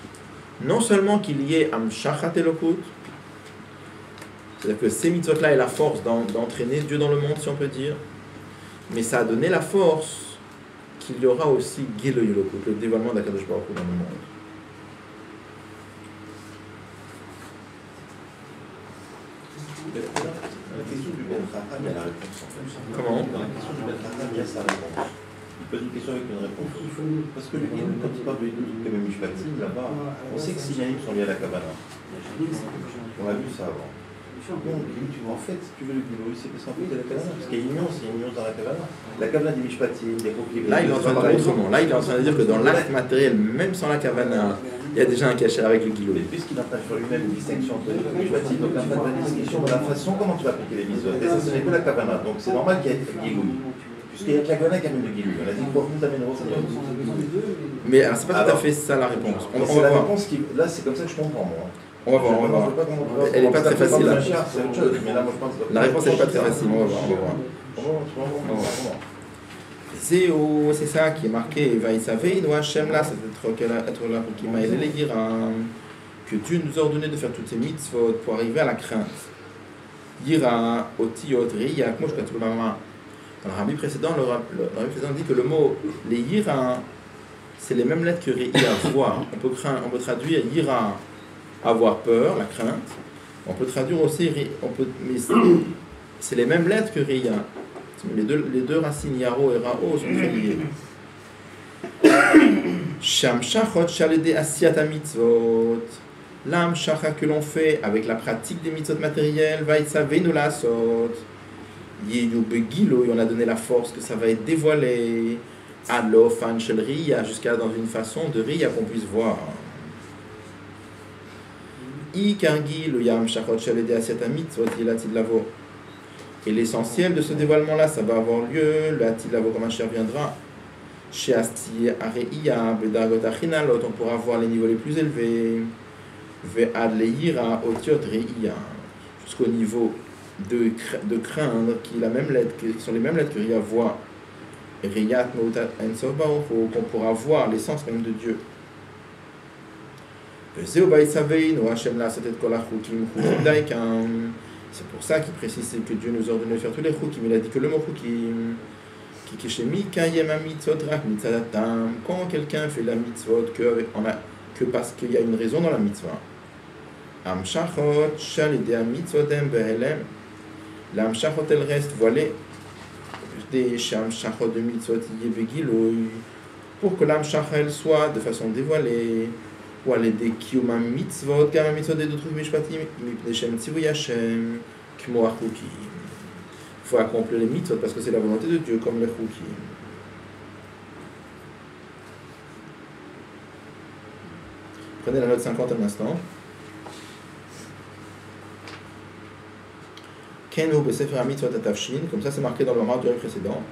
Non seulement qu'il y ait Amshachat Elokut, c'est-à-dire que ces mitzvot-là aient la force d'entraîner Dieu dans le monde, si on peut dire, mais ça a donné la force qu'il y aura aussi Gilu Elokut, le dévoilement d'Akadosh Baruch Hu dans le monde. La question du Ben Chacham, il y a la réponse en fait. Comment? Dans la question du Ben Chacham, il y a sa réponse. Il pose une question avec une réponse. Parce que le Hidouk, quand il parle de Hidouk, comme Mishpatim, là-bas, on sait que ces yanim sont liés à la Kabbala. On a vu ça avant. Donc, tu vois, en fait, si tu veux le Giloui, c'est parce qu'en fait, il y a la Kabbala. Parce qu'il y a une nuance dans la Kabbala. La Kabbala des Mishpatim, des Koukli. Là, il est en train de dire autrement. Là, il est en train de dire que dans l'acte matériel, même sans la Kavana, il y a déjà un cachet avec le Giloui. Mais puisqu'il est en train de faire lui-même une distinction entre les Mishpatim, donc en fait, la distinction de la façon comment tu vas appliquer les mitzvot. Et ça, ce n'est que la Kabbala. Donc, c'est normal qu'il y ait le Giloui. Puisqu'il y a que la Kabbala qui amène le Giloui. On a dit quoi, nous amènerons ça. Mais alors, c'est pas tout à fait ça la réponse. C'est la réponse qui. Là, c'est comme ça que je comprends, moi. On va voir. Elle n'est pas très facile. La réponse n'est pas très facile. On va voir. C'est ça qui est marqué. Vaïsavei, nous Hachem là, c'est être là pour qui m'a aidé les Yira. Que Dieu nous a ordonné de faire toutes ces mitzvot pour arriver à la crainte. Yira, Otiot, Riyak, moi je connais tout le maman. Dans le rabbi précédent, le rabbi précédent dit que le mot, les Yira, c'est les mêmes lettres que Riya, voir. On peut traduire Yira, avoir peur, la crainte. On peut traduire aussi, mais c'est les mêmes lettres que Riya. Les deux racines Yaro et Rao sont très liées. Shamshachot shalede asiata mitzvot. L'amshacha que l'on fait avec la pratique des mitzvot matérielles va être savenu la sot. Yeyu begilo, et on a donné la force que ça va être dévoilé. Alo fan shel riya, jusqu'à dans une façon de riya qu'on puisse voir. Ikargi le yam shachot shalede asiata mitzvot yilatid lavo. Et l'essentiel de ce dévoilement-là, ça va avoir lieu. Le atid lavo comme un cher viendra. Chez Asti Areiya, Bedagot Achinalot, on pourra voir les niveaux les plus élevés. Ve'ad leira otiot reiya, jusqu'au niveau de craindre, qui sont les mêmes lettres que Ria voit. Riyat Moutat Ensof Baruch Hu, qu'on pourra voir l'essence même de Dieu. C'est pour ça qu'il précise que Dieu nous ordonne de faire tous les chukim. Il a dit que le mot chukim, quand quelqu'un fait la mitzvot que parce qu'il y a une raison dans la mitzvah. L'amshachot elle reste voilée des amshachot de mitzvot pour que l'amshachot elle soit de façon dévoilée ou aller des kiyuma mitzvot gama mitzvot et d'autres mishpatim mipnei shem tzivu yashem kmo achukim. Il faut accomplir les mitzvot parce que c'est la volonté de Dieu comme les chukim. Prenez la note 50 un instant. Kenu besefer mitzvot atavshin, comme ça c'est marqué dans le moment du précédent.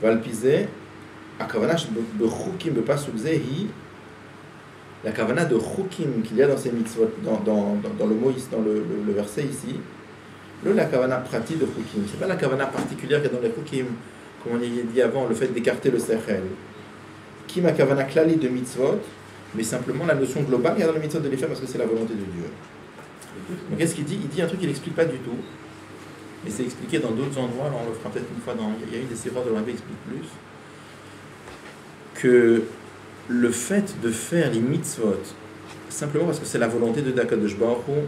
Valpizé, akavana bechukim bepasuk zehi, la kavana de chukim qu'il y a dans ces mitzvot, dans le mot, dans le verset ici. La kavana pratique de chukim, c'est pas la kavana particulière qu'il y a dans les chukim, comme on y a dit avant, le fait d'écarter le sechel. Qui ma kavana klali de mitzvot, mais simplement la notion globale qu'il y a dans les mitzvot de les faire parce que c'est la volonté de Dieu. Donc qu'est-ce qu'il dit? Il dit un truc qu'il n'explique pas du tout, mais c'est expliqué dans d'autres endroits, alors on le fera peut-être une fois il y a une des séries de l'Olympe explique plus, que le fait de faire les mitzvot, simplement parce que c'est la volonté de Kadosh Baruch Hu,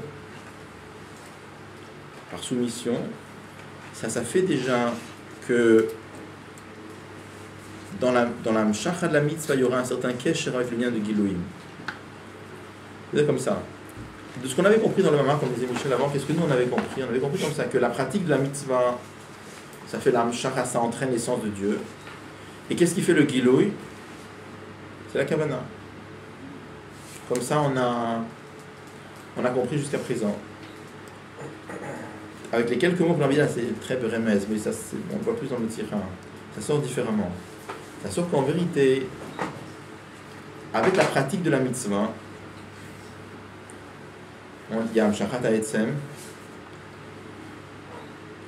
par soumission, ça fait déjà que dans la mshacha de la mitzvah, il y aura un certain kesher avec le lien de Gilouim. C'est comme ça. De ce qu'on avait compris dans le Mamar, comme disait Michel avant, qu'est-ce que nous on avait compris? On avait compris comme ça, que la pratique de la mitzvah, ça fait la mshacha, ça entraîne l'essence de Dieu. Et qu'est-ce qui fait le Gilouim? C'est la kavana. Comme ça, on a compris jusqu'à présent. Avec les quelques mots qu'on a dit là, c'est très bérémès, mais ça, on le voit plus dans le tirant. Ça sort différemment. Ça sort qu'en vérité, avec la pratique de la mitzvah, il y a un shachat ha'etzem,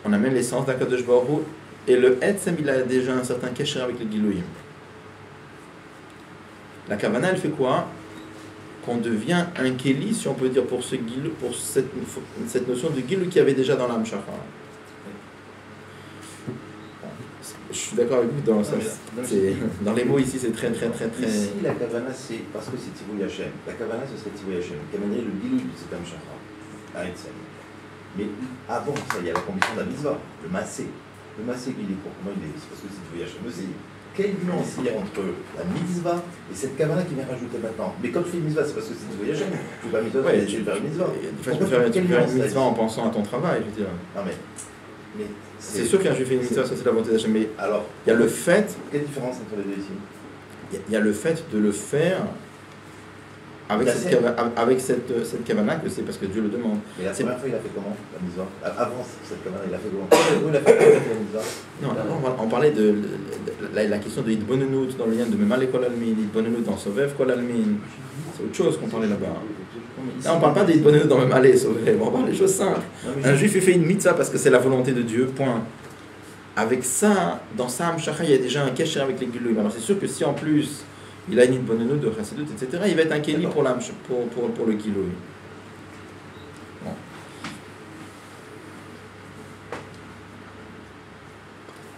on amène l'essence d'Akadosh Baruch Hu, et le etzem, il a déjà un certain kesher avec le gilouim. La kavana, elle fait quoi? Qu'on devient un kéli, si on peut dire, pour cette notion de gilou qu'il y avait déjà dans l'âme shachar. Je suis d'accord avec vous dans ça. Dans les mots ici, c'est très. Ici, la kavana, c'est parce que c'est Tivou Yachem. La kavana, ce serait Tivou Yachem. Kavana, le gilou de cet âme shachar. Mais avant ça, il y a la condition d'un mitzvah, le massé. Le massé, il est pour comment il est? C'est parce que c'est Tivou Yachem. Quelle nuance il y a entre la mitzvah et cette kavana qui vient rajouter maintenant? Mais quand tu fais une mitzvah, c'est parce que c'est Tivou Yachem. Tu fais pas mitzvah, tu fais une mitzvah. Tu peux faire une mitzvah en pensant à ton travail, je veux dire. Non mais c'est sûr qu'un juif fait une mitzvah, ça c'est la volonté d'Hachem. Mais alors, il y a le fait. Quelle différence entre les deux ici? Il y a le fait de le faire avec cette kavana, que c'est parce que Dieu le demande. Mais la première fois, il a fait comment, la mitzvah? Avant cette kavana, il a fait comment? Il a fait la mitzvah? Non, avant, on parlait de la question de Hitbonenut dans le lien de Memal Kol Almin, Hitbonenut dans Sovev Kol Almin. C'est autre chose qu'on parlait là-bas. Là, on ne parle pas d'Hitbonenut dans Memal Sovev, on parle des choses simples. Un juif, il fait une mitzvah parce que c'est la volonté de Dieu, point. Avec ça, dans sa Hamshacha, il y a déjà un kesher avec les Gilouim. Alors c'est sûr que si en plus, il a une Hitbonenut de Chassidut, etc., il va être un Kéli pour le Gilouim. Bon.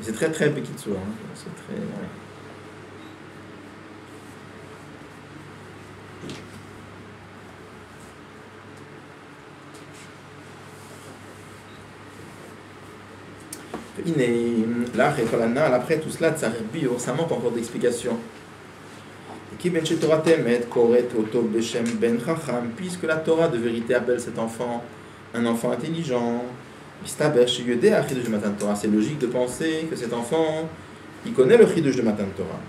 C'est très petit de soi. C'est très. Ouais. Là, après tout cela, ça manque encore d'explications. Puisque la Torah de vérité appelle cet enfant un enfant intelligent, c'est logique de penser que cet enfant, il connaît le chidush de Matan Torah.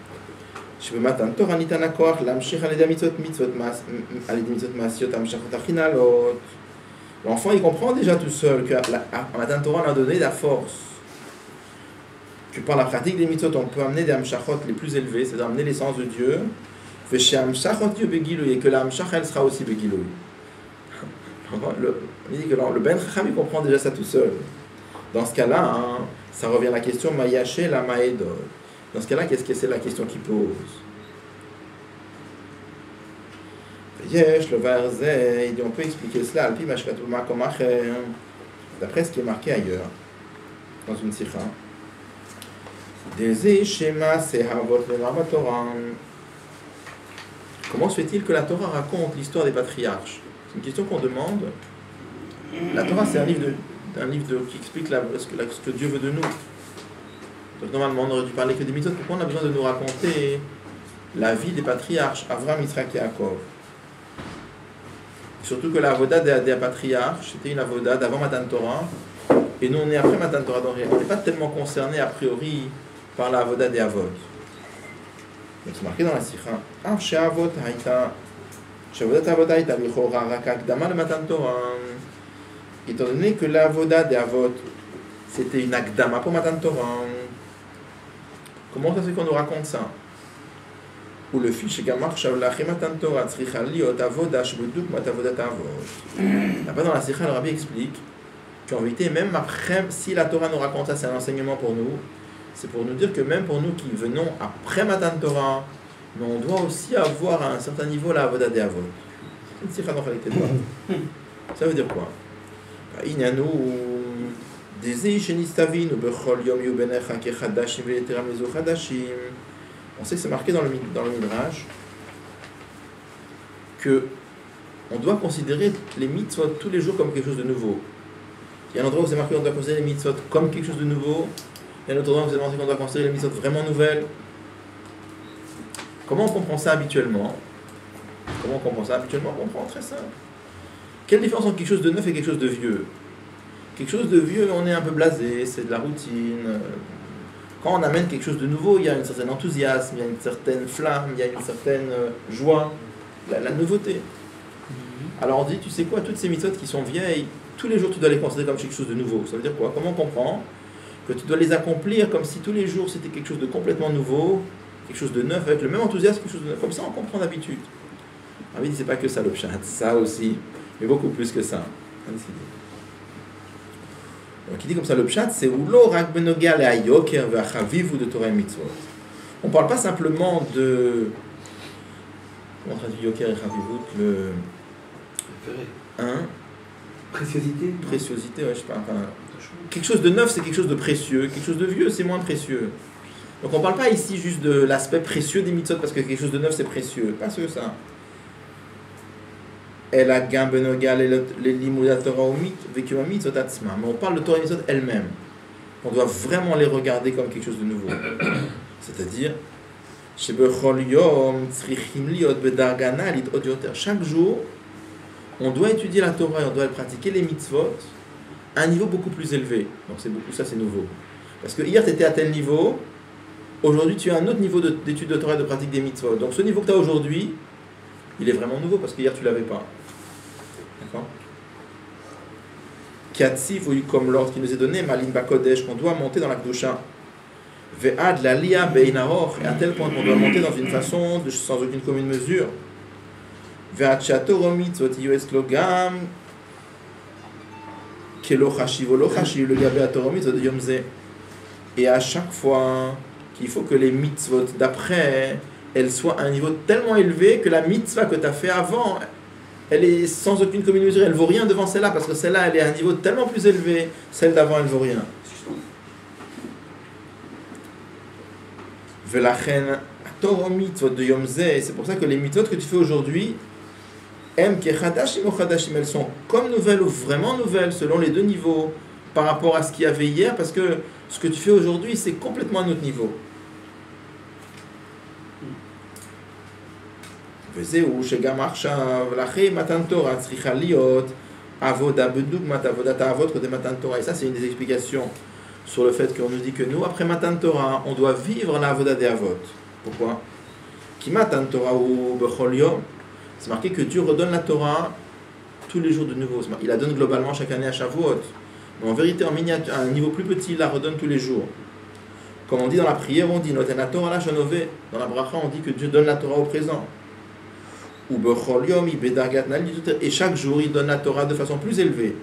L'enfant, il comprend déjà tout seul que Matan Torah l'a donné la force. Que par la pratique des mitzvot, on peut amener des hamshachot les plus élevés, c'est-à-dire amener l'essence de Dieu, et que la hamshach, elle sera aussi begiloui. On dit que le Ben Chacham, il comprend déjà ça tout seul. Dans ce cas-là, hein, ça revient à la question Mayaché la Maedod. Dans ce cas-là, qu'est-ce que c'est la question qu'il pose? Yesh, le verset, on peut expliquer cela, d'après ce qui est marqué ailleurs, dans une sikha. Comment se fait-il que la Torah raconte l'histoire des patriarches? C'est une question qu'on demande. La Torah, c'est un livre qui explique ce que Dieu veut de nous. Donc normalement, on aurait dû parler que des mitzvot. Pourquoi on a besoin de nous raconter la vie des patriarches, Avram, Yitzhak et Yaakov? Surtout que la avoda des patriarches, c'était une avoda d'avant Matan Torah, et nous on est après Matan Torah, donc on n'est pas tellement concerné a priori par la avoda des avot. Donc c'est marqué dans la sikha. Étant donné que la avoda des avot, c'était une akdama pour Matan Torah, comment ça se fait qu'on nous raconte ça? Ou le fiche gamar shavlachem Matan Torah tzricha liot avoda shbuduk mat avodat avot. Là-bas dans la sikha, le rabbi explique qu'en vérité, même après, si la Torah nous raconte ça, c'est un enseignement pour nous, c'est pour nous dire que même pour nous qui venons après Matan Torah, mais on doit aussi avoir à un certain niveau la avoda des avot. C'est une sikha dans la qualité de ça veut dire quoi? Inyanu dezei shenistavinu bechol yom yu benecha kechadashim ve'eteram lezu chadashim. On sait que c'est marqué dans le Midrash que on doit considérer les mitzvot tous les jours comme quelque chose de nouveau. Il y a un endroit où c'est marqué qu'on doit considérer les mitzvot comme quelque chose de nouveau. Il y a un autre endroit où c'est marqué qu'on doit considérer les mitzvot vraiment nouvelles. Comment on comprend ça habituellement? On comprend très simple. Quelle différence entre quelque chose de neuf et quelque chose de vieux? Quelque chose de vieux, on est un peu blasé, c'est de la routine. Quand on amène quelque chose de nouveau, il y a un certain enthousiasme, il y a une certaine flamme, il y a une certaine joie, la nouveauté. Alors on dit, tu sais quoi, toutes ces méthodes qui sont vieilles, tous les jours tu dois les considérer comme quelque chose de nouveau. Ça veut dire quoi? Comment on comprend que tu dois les accomplir comme si tous les jours c'était quelque chose de complètement nouveau, quelque chose de neuf, avec le même enthousiasme, quelque chose de neuf. Comme ça on comprend d'habitude. Ah oui, c'est pas que ça le pshat, ça aussi, mais beaucoup plus que ça. Donc il dit comme ça, le pshat, c'est Ulo rak benoga le hayoker ve'achavivu de Torah et mitzvot. On ne parle pas simplement de... Comment on traduit yoker et chavivut? Le... Hein? Préciosité. Préciosité, ouais, je sais pas. Enfin, quelque chose de neuf, c'est quelque chose de précieux. Quelque chose de vieux, c'est moins précieux. Donc on ne parle pas ici juste de l'aspect précieux des mitzvot, parce que quelque chose de neuf, c'est précieux. Pas que ça. Elle a gambenoga les limudat Torah vécu à mitzvot atzma. Mais on parle de Torah et mitzvot elle-même. On doit vraiment les regarder comme quelque chose de nouveau. C'est-à-dire, chaque jour, on doit étudier la Torah et on doit pratiquer les mitzvot à un niveau beaucoup plus élevé. Donc ça c'est nouveau. Parce que hier tu étais à tel niveau, aujourd'hui tu as un autre niveau d'étude de Torah et de pratique des mitzvot. Donc ce niveau que tu as aujourd'hui, il est vraiment nouveau parce que hier tu ne l'avais pas. D'accord? Katsif, comme l'ordre qui nous est donné, Malin Bakodesh, qu'on doit monter dans la Kedusha. Ve'ad la liya be'inaroch, et à tel point qu'on doit monter dans une façon sans aucune commune mesure. Ve'ad shatoromit zot yos logam kelo chashiv o lo chashiv le gabe atoromit zot yomze. Et à chaque fois qu'il faut que les mitzvot d'après elles soient à un niveau tellement élevé que la mitzvah que tu as fait avant, elle est sans aucune commune mesure, elle ne vaut rien devant celle-là, parce que celle-là elle est à un niveau tellement plus élevé, celle d'avant elle ne vaut rien. C'est pour ça que les mitzvot que tu fais aujourd'hui, elles sont comme nouvelles ou vraiment nouvelles selon les deux niveaux par rapport à ce qu'il y avait hier, parce que ce que tu fais aujourd'hui c'est complètement un autre niveau. וזהו שגם עכשיו, לאחרי מתן תורה צריכה להיות עבודה בדוגמת עבודת האבות קודם מתן תורה. Et ça, c'est une des explications sur le fait qu'on nous dit que nous, après Matan Torah, on doit vivre la avoda des avot. Pourquoi? Ki Matan Torah ou bechol yom. C'est marqué que Dieu redonne la Torah tous les jours de nouveau. Il la donne globalement chaque année à Shavuot. Mais en vérité, en miniature, à un niveau plus petit, il la redonne tous les jours. Comme on dit dans la prière, on dit Noten la Torah la Shanové. Dans la bracha, on dit que Dieu donne la Torah au présent. Ou bechol yom, et chaque jour, il donne la Torah de façon plus élevée.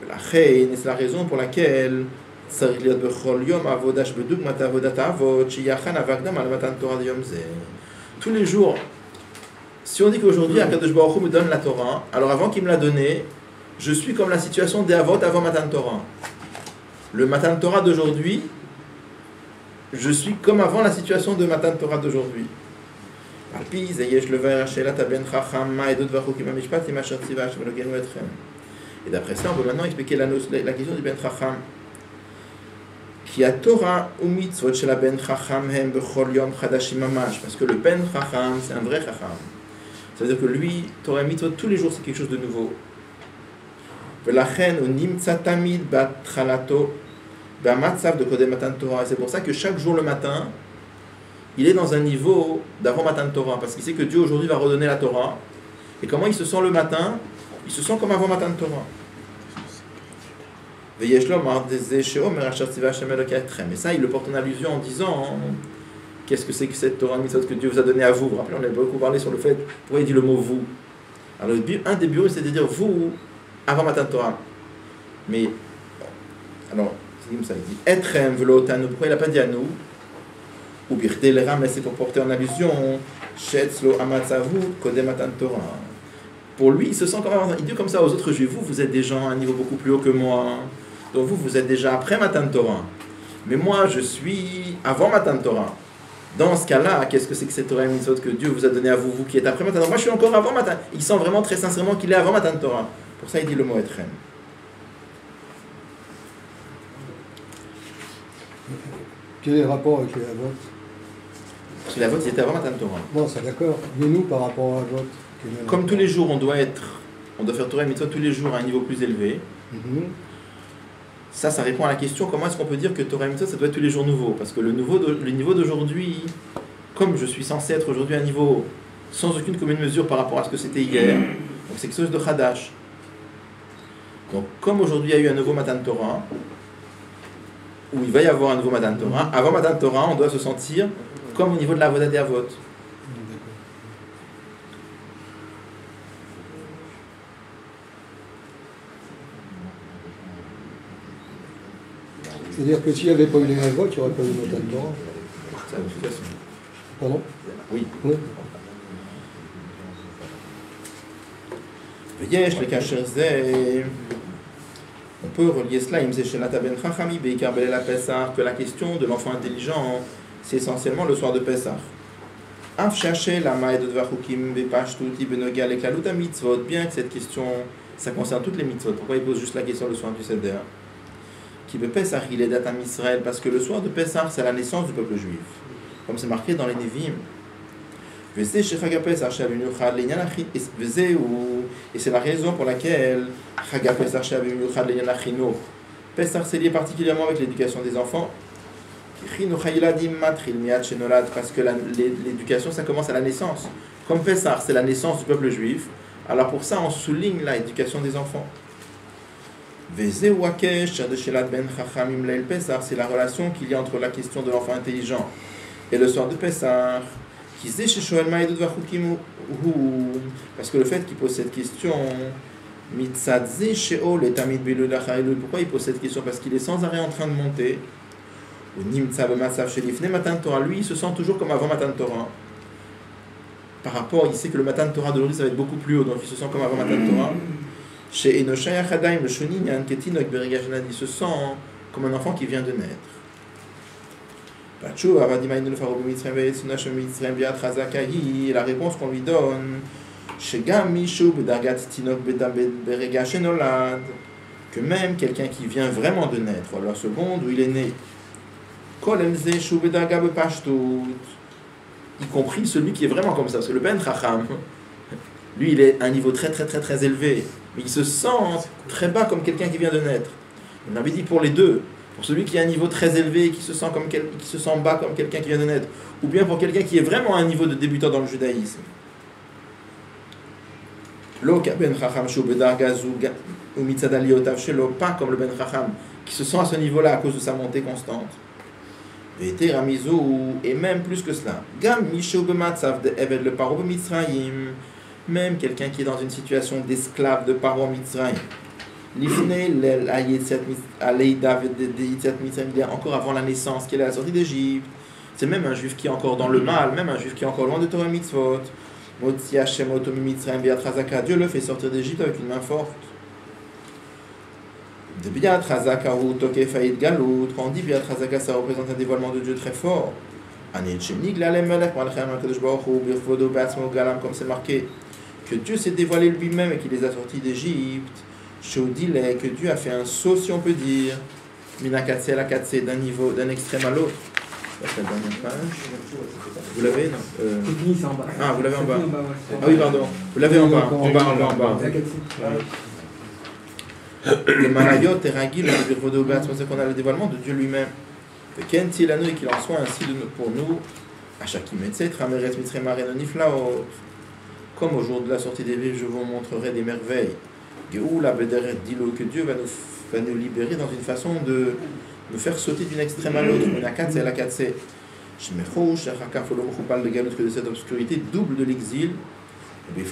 C'est la raison pour laquelle tous les jours, si on dit qu'aujourd'hui Akadosh Baruch Hu me donne la Torah, alors avant qu'il me la donne, je suis comme la situation des Avot avant Matan Torah. Le Matan Torah d'aujourd'hui, je suis comme avant la situation de Matan Torah d'aujourd'hui. Et d'après ça, on peut maintenant expliquer la question du Ben Chacham. Qui a Torah ou mitzvot chez la Ben Chacham hem bechol yom chadashim mamash. Parce que le Ben Chacham, c'est un vrai Chacham. Ça veut dire que lui, Torah et mitzvot, tous les jours, c'est quelque chose de nouveau. Velachen ou nimtza tamid batchalato b'amatzav de kodem matan Torah. Et c'est pour ça que chaque jour le matin, il est dans un niveau d'avant matan Torah. Parce qu'il sait que Dieu aujourd'hui va redonner la Torah. Et comment il se sent le matin? Il se sent comme avant Matan Torah. Et ça, il le porte en allusion en disant qu'est-ce que c'est que cette Torah mitzvot que Dieu vous a donné à vous. Vous vous rappelez, on a beaucoup parlé sur le fait pourquoi il dit le mot vous. Alors, un des bureaux, c'est de dire vous avant Matan Torah. Mais, alors, c'est comme ça, il dit etrem velotanu. Pourquoi il n'a pas dit à nous? Ou birte l'era, mais c'est pour porter en allusion shetzlo amatzavu kodem Matan Torah. Pour lui, il se sent comme avant. Il dit comme ça aux autres juifs, vous êtes des gens à un niveau beaucoup plus haut que moi. Donc vous êtes déjà après Matan Torah. Mais moi, je suis avant Matan Torah. Dans ce cas-là, qu'est-ce que c'est que cette Torah mitzvot que Dieu vous a donné à vous, vous qui êtes après Matan Torah? Moi, je suis encore avant Matan. Il sent vraiment très sincèrement qu'il est avant Matan Torah. Pour ça, il dit le mot etrem. Quel est le rapport avec les Avot? Parce que les Avot, ils étaient avant Matan Torah. Non, c'est d'accord. Mais nous, par rapport à Avot, comme tous les jours, on doit faire Torah et Mitzvot tous les jours à un niveau plus élevé. Ça répond à la question comment est-ce qu'on peut dire que Torah et Mitzvot ça doit être tous les jours nouveau? Parce que le niveau d'aujourd'hui, comme je suis censé être aujourd'hui à un niveau sans aucune commune mesure par rapport à ce que c'était hier, donc c'est quelque chose de Chadash. Donc comme aujourd'hui il y a eu un nouveau Matan Torah, ou il va y avoir un nouveau Matan Torah, avant Matan Torah, on doit se sentir comme au niveau de la Avoda des Avot. C'est-à-dire que s'il n'y avait pas eu les Avot, il n'y aurait pas eu Matan Torah. C'est la explication. Pardon? Oui. Oui. On peut relier cela, que la question de l'enfant intelligent, c'est essentiellement le soir de Pessah. Bien que cette question, ça concerne toutes les mitzvot. Pourquoi il pose juste la question le soir du Seder? Qui veut Pessah, il est datam Israël, parce que le soir de Pessah, c'est la naissance du peuple juif. Comme c'est marqué dans les Nevi'im. Et c'est la raison pour laquelle Pessah c'est lié particulièrement avec l'éducation des enfants. Parce que l'éducation ça commence à la naissance. Comme Pessah c'est la naissance du peuple juif, alors pour ça on souligne l'éducation des enfants. C'est la relation qu'il y a entre la question de l'enfant intelligent et le soir de Pessah. Parce que le fait qu'il pose cette question, pourquoi il pose cette question? Parce qu'il est sans arrêt en train de monter. Lui, il se sent toujours comme avant Matan Torah. Par rapport, il sait que le Matan Torah d'aujourd'hui, ça va être beaucoup plus haut, donc il se sent comme avant Matan Torah. Il se sent comme un enfant qui vient de naître. La réponse qu'on lui donne, que même quelqu'un qui vient vraiment de naître, ou la seconde où il est né, y compris celui qui est vraiment comme ça. Parce que le Ben Chacham, lui, il est à un niveau très très très très élevé, mais il se sent très bas comme quelqu'un qui vient de naître. On avait dit pour les deux, pour celui qui a un niveau très élevé et qui se sent bas comme quelqu'un qui vient de naître, ou bien pour quelqu'un qui est vraiment à un niveau de débutant dans le judaïsme. Pas comme le Ben Chacham, qui se sent à ce niveau-là à cause de sa montée constante. Et même plus que cela. Même quelqu'un qui est dans une situation d'esclave de Paro Mitzrayim. Encore avant la naissance, qui est à la sortie d'Égypte. C'est même un juif qui est encore dans le mal, même un juif qui est encore loin de Torah Mitzvot. Dieu le fait sortir d'Égypte avec une main forte. Quand on dit Biat Chazaka, ça représente un dévoilement de Dieu très fort. Comme c'est marqué, que Dieu s'est dévoilé lui-même et qu'il les a sortis d'Égypte. Que Dieu a fait un saut, si on peut dire, Minakatse la Katse, d'un extrême à l'autre. C'est la dernière page. Vous l'avez, non Ah, vous l'avez en bas. Ah oui, pardon. Vous l'avez en bas. En bas. Le Malayot et Ragil, le Birvodobas, c'est qu'on a le dévoilement de Dieu lui-même. Et qu'il en soit ainsi pour nous, à chaque comme au jour de la sortie des Juifs, je vous montrerai des merveilles. Que Dieu va nous libérer dans une façon de nous faire sauter d'une extrême à l'autre. Que de cette obscurité double de l'exil. Et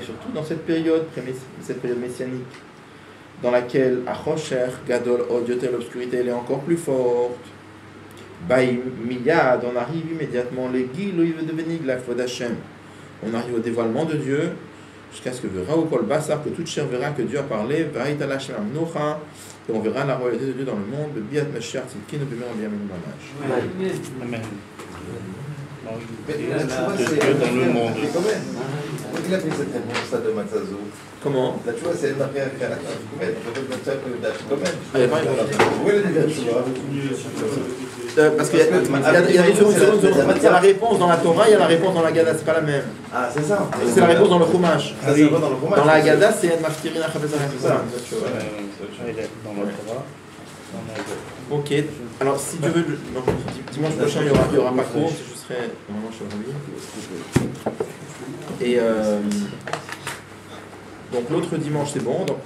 surtout dans cette période messianique, dans laquelle Achosher, Gadol, Odiotel, l'obscurité, elle est encore plus forte. Baïm, Miyad, on arrive immédiatement, les Gil, il veut devenir la foi d'Hachem. On arrive au dévoilement de Dieu, jusqu'à ce que verra au Kol Bassar, que toute chair verra que Dieu a parlé, et on verra la royauté de Dieu dans le monde, le Biat Mashiach, Tzidkin, le Bimer, Biamin, Mamash. Amen. Mais la tchouva, c'est dans le monde. Il a fait cette réponse de Matzazo. Comment? La tchouva, c'est une affaire qui a la tchouva. Parce qu'il y a la réponse dans la Torah, il y a la réponse dans la Gada, c'est pas la même. Ah, c'est ça. C'est la réponse dans le Chumash. Dans la Gada, c'est un Maftirin à Chabez. Dans la Torah. Ok, alors si Dieu veut, dimanche prochain il y aura pas cours, je serai normalement chez Ravi. Et donc l'autre dimanche c'est bon. Donc